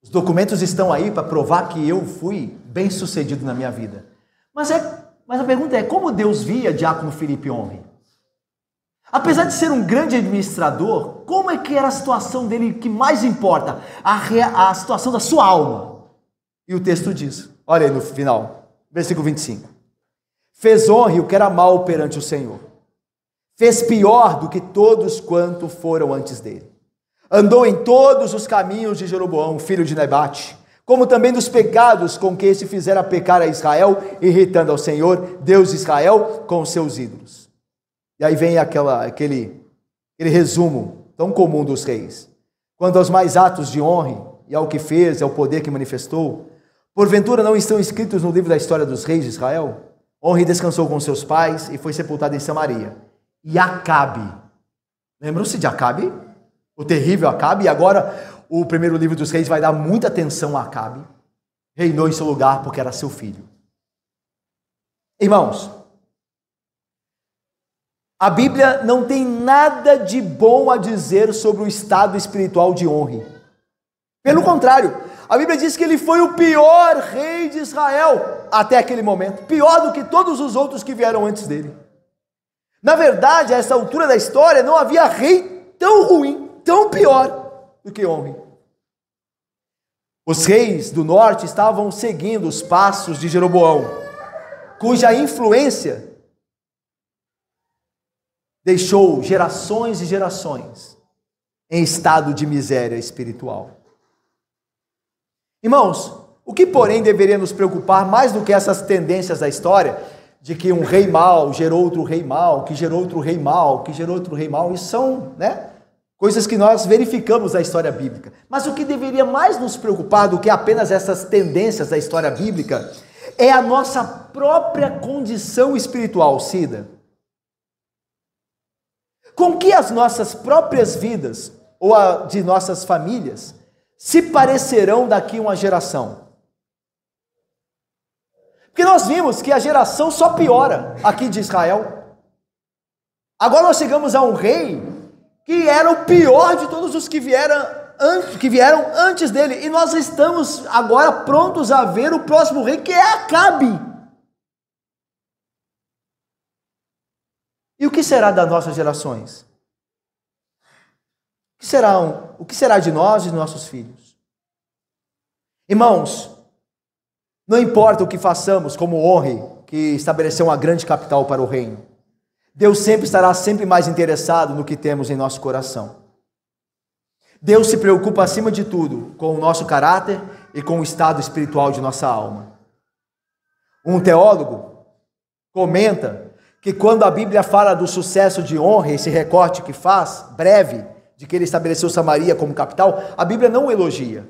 Os documentos estão aí para provar que eu fui bem sucedido na minha vida. Mas a pergunta é, como Deus via Diácono Filipe Onri? Apesar de ser um grande administrador, como é que era a situação dele que mais importa? A situação da sua alma. E o texto diz, olha aí no final, versículo 25. Fez Onri o que era mal perante o Senhor. Fez pior do que todos quanto foram antes dele. Andou em todos os caminhos de Jeroboão, filho de Nebate, como também dos pecados com que este fizera pecar a Israel, irritando ao Senhor, Deus de Israel, com os seus ídolos. E aí vem aquele resumo tão comum dos reis. Quanto aos mais atos de Onri, e ao que fez, e ao poder que manifestou, porventura não estão escritos no livro da história dos reis de Israel? Onri descansou com seus pais e foi sepultado em Samaria. E Acabe, lembram-se de Acabe? O terrível Acabe, e agora o primeiro livro dos reis vai dar muita atenção a Acabe, reinou em seu lugar porque era seu filho. Irmãos, a Bíblia não tem nada de bom a dizer sobre o estado espiritual de Onri. Pelo contrário, a Bíblia diz que ele foi o pior rei de Israel até aquele momento, pior do que todos os outros que vieram antes dele. Na verdade, a essa altura da história, não havia rei tão ruim, tão pior do que Onri. Os reis do norte estavam seguindo os passos de Jeroboão, cuja influência deixou gerações e gerações em estado de miséria espiritual. Irmãos, o que porém deveria nos preocupar mais do que essas tendências da história, de que um rei mau gerou outro rei mau, que gerou outro rei mau, que gerou outro rei mau, isso são, coisas que nós verificamos na história bíblica. Mas o que deveria mais nos preocupar do que apenas essas tendências da história bíblica é a nossa própria condição espiritual, Cida. Com que as nossas próprias vidas, ou a de nossas famílias, se parecerão daqui uma geração? Porque nós vimos que a geração só piora aqui de Israel. Agora nós chegamos a um rei que era o pior de todos os que vieram antes dele. E nós estamos agora prontos a ver o próximo rei, que é Acabe. E o que será das nossas gerações? O que será de nós e de nossos filhos? Irmãos, não importa o que façamos como Onri, que estabeleceu uma grande capital para o reino, Deus estará sempre mais interessado no que temos em nosso coração. Deus se preocupa acima de tudo com o nosso caráter e com o estado espiritual de nossa alma. Um teólogo comenta que quando a Bíblia fala do sucesso de Onri, esse recorte que faz, breve, de que ele estabeleceu Samaria como capital, a Bíblia não o elogia.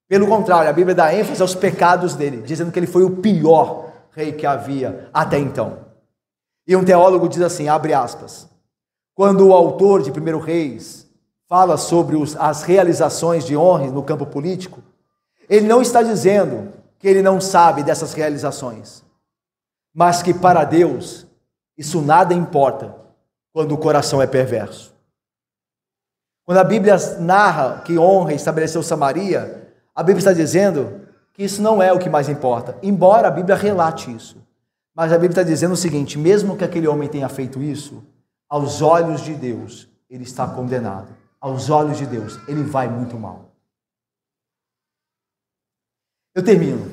Pelo contrário, a Bíblia dá ênfase aos pecados dele, dizendo que ele foi o pior rei que havia até então. E um teólogo diz assim, abre aspas, quando o autor de 1 Reis fala sobre as realizações de Onri no campo político, ele não está dizendo que ele não sabe dessas realizações, mas que para Deus isso nada importa quando o coração é perverso. Quando a Bíblia narra que Onri estabeleceu Samaria, a Bíblia está dizendo que isso não é o que mais importa, embora a Bíblia relate isso. Mas a Bíblia está dizendo o seguinte: mesmo que aquele homem tenha feito isso, aos olhos de Deus, ele está condenado. Aos olhos de Deus, ele vai muito mal. Eu termino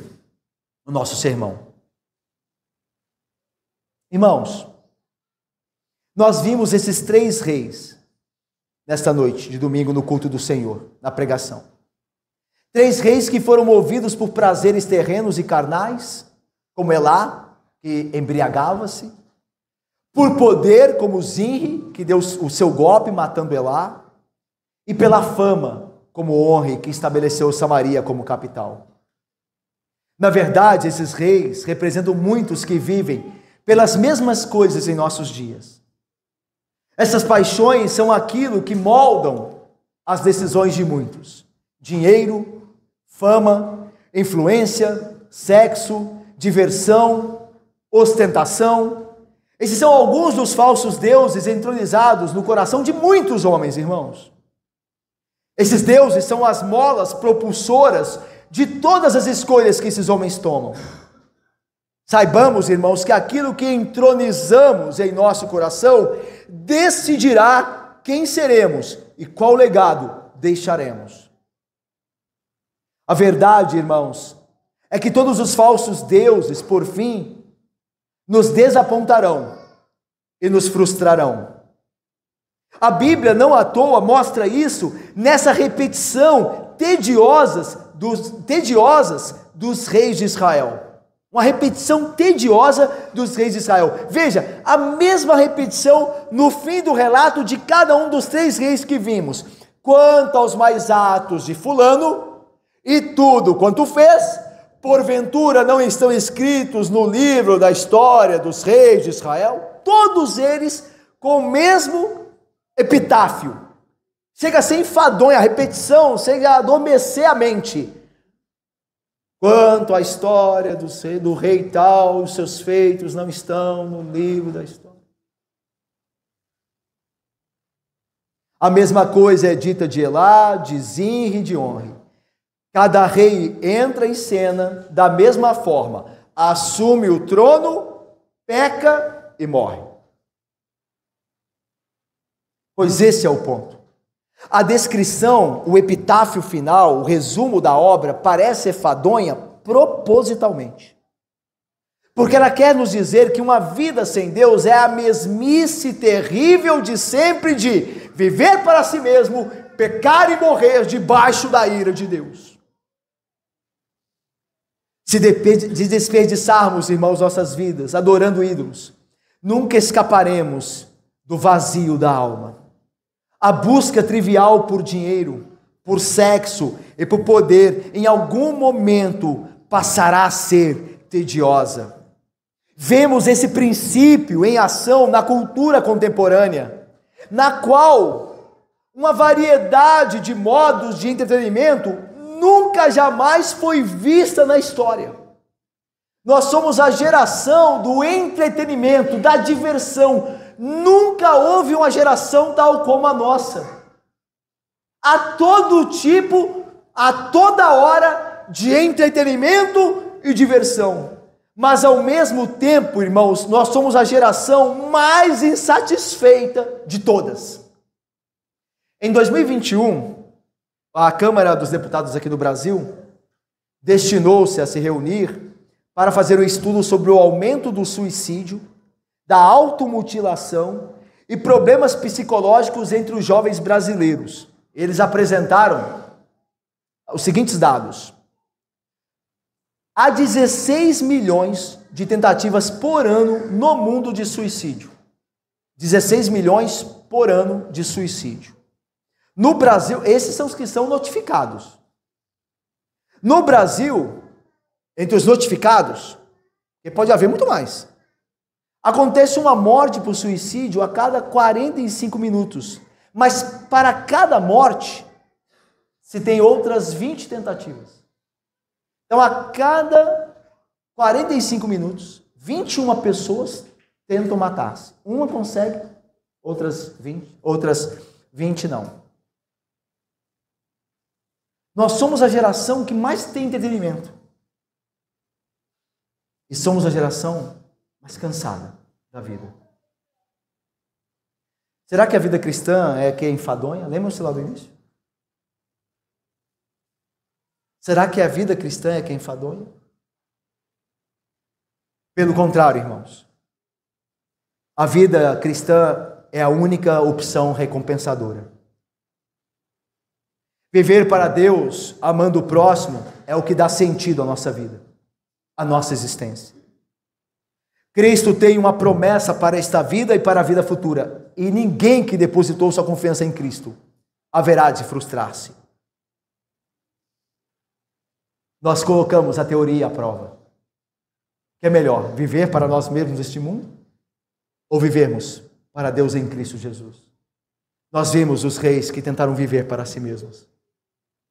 o nosso sermão. Irmãos, nós vimos esses 3 reis nesta noite de domingo no culto do Senhor, na pregação. 3 reis que foram movidos por prazeres terrenos e carnais, como Elá, que embriagava-se, por poder, como Zinri, que deu o seu golpe matando Elá, e pela fama, como Onri, que estabeleceu Samaria como capital. Na verdade, esses reis representam muitos que vivem pelas mesmas coisas em nossos dias. Essas paixões são aquilo que moldam as decisões de muitos: dinheiro, fama, influência, sexo, diversão, ostentação. Esses são alguns dos falsos deuses entronizados no coração de muitos homens, irmãos. Esses deuses são as molas propulsoras de todas as escolhas que esses homens tomam. Saibamos, irmãos, que aquilo que entronizamos em nosso coração decidirá quem seremos e qual legado deixaremos. A verdade, irmãos, é que todos os falsos deuses, por fim, nos desapontarão e nos frustrarão. A Bíblia, não à toa, mostra isso nessa repetição tediosas dos reis de Israel. Uma repetição tediosa dos reis de Israel. Veja, a mesma repetição no fim do relato de cada um dos 3 reis que vimos. Quanto aos mais atos de fulano, e tudo quanto fez, porventura não estão escritos no livro da história dos reis de Israel? Todos eles com o mesmo epitáfio. Chega a ser enfadonha, a repetição chega a adormecer a mente. Quanto à história do rei tal, os seus feitos não estão no livro da história. A mesma coisa é dita de Elá, de Zinri e de Onri. Cada rei entra em cena da mesma forma, assume o trono, peca e morre. Pois esse é o ponto. A descrição, o epitáfio final, o resumo da obra parece enfadonha propositalmente. Porque ela quer nos dizer que uma vida sem Deus é a mesmice terrível de sempre de viver para si mesmo, pecar e morrer debaixo da ira de Deus. Se desperdiçarmos, irmãos, nossas vidas adorando ídolos, nunca escaparemos do vazio da alma. A busca trivial por dinheiro, por sexo e por poder, em algum momento passará a ser tediosa. Vemos esse princípio em ação na cultura contemporânea, na qual uma variedade de modos de entretenimento nunca jamais foi vista na história. Nós somos a geração do entretenimento, da diversão. Nunca houve uma geração tal como a nossa. Há todo tipo, a toda hora de entretenimento e diversão. Mas ao mesmo tempo, irmãos, nós somos a geração mais insatisfeita de todas. Em 2021, a Câmara dos Deputados aqui no Brasil destinou-se a se reunir para fazer um estudo sobre o aumento do suicídio, da automutilação e problemas psicológicos entre os jovens brasileiros. Eles apresentaram os seguintes dados: há 16 milhões de tentativas por ano no mundo de suicídio. 16 milhões por ano de suicídio. No Brasil, esses são os que são notificados. No Brasil, entre os notificados, que pode haver muito mais, acontece uma morte por suicídio a cada 45 minutos. Mas para cada morte, se tem outras 20 tentativas. Então, a cada 45 minutos, 21 pessoas tentam matar-se. Uma consegue, outras 20 não. Nós somos a geração que mais tem entretenimento. E somos a geração mas cansada da vida. Será que a vida cristã é que é enfadonha? Lembra-se lá do início? Será que a vida cristã é que é enfadonha? Pelo contrário, irmãos. A vida cristã é a única opção recompensadora. Viver para Deus, amando o próximo, é o que dá sentido à nossa vida, à nossa existência. Cristo tem uma promessa para esta vida e para a vida futura, e ninguém que depositou sua confiança em Cristo haverá de frustrar-se. Nós colocamos a teoria à prova. O que é melhor, viver para nós mesmos neste mundo ou vivermos para Deus em Cristo Jesus? Nós vimos os reis que tentaram viver para si mesmos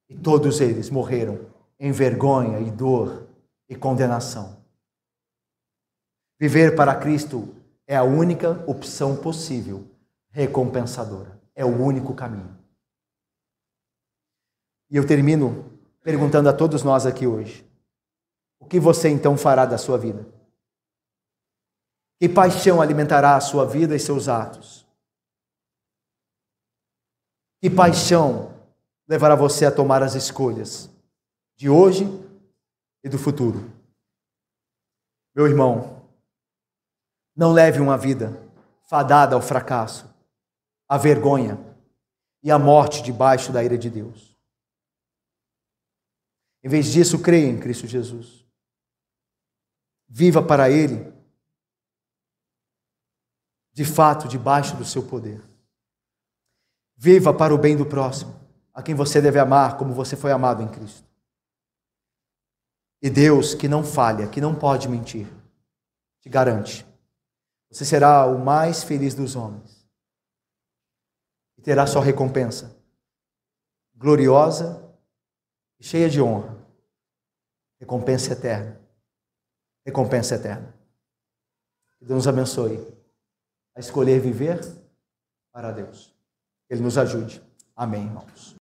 e todos eles morreram em vergonha e dor e condenação. Viver para Cristo é a única opção possível, recompensadora. É o único caminho. E eu termino perguntando a todos nós aqui hoje: o que você então fará da sua vida? Que paixão alimentará a sua vida e seus atos? Que paixão levará você a tomar as escolhas de hoje e do futuro? Meu irmão, não leve uma vida fadada ao fracasso, à vergonha e à morte debaixo da ira de Deus. Em vez disso, creia em Cristo Jesus. Viva para Ele, de fato, debaixo do seu poder. Viva para o bem do próximo, a quem você deve amar como você foi amado em Cristo. E Deus, que não falha, que não pode mentir, te garante: você será o mais feliz dos homens e terá sua recompensa gloriosa e cheia de honra. Recompensa eterna. Recompensa eterna. Que Deus nos abençoe a escolher viver para Deus. Ele nos ajude. Amém, irmãos.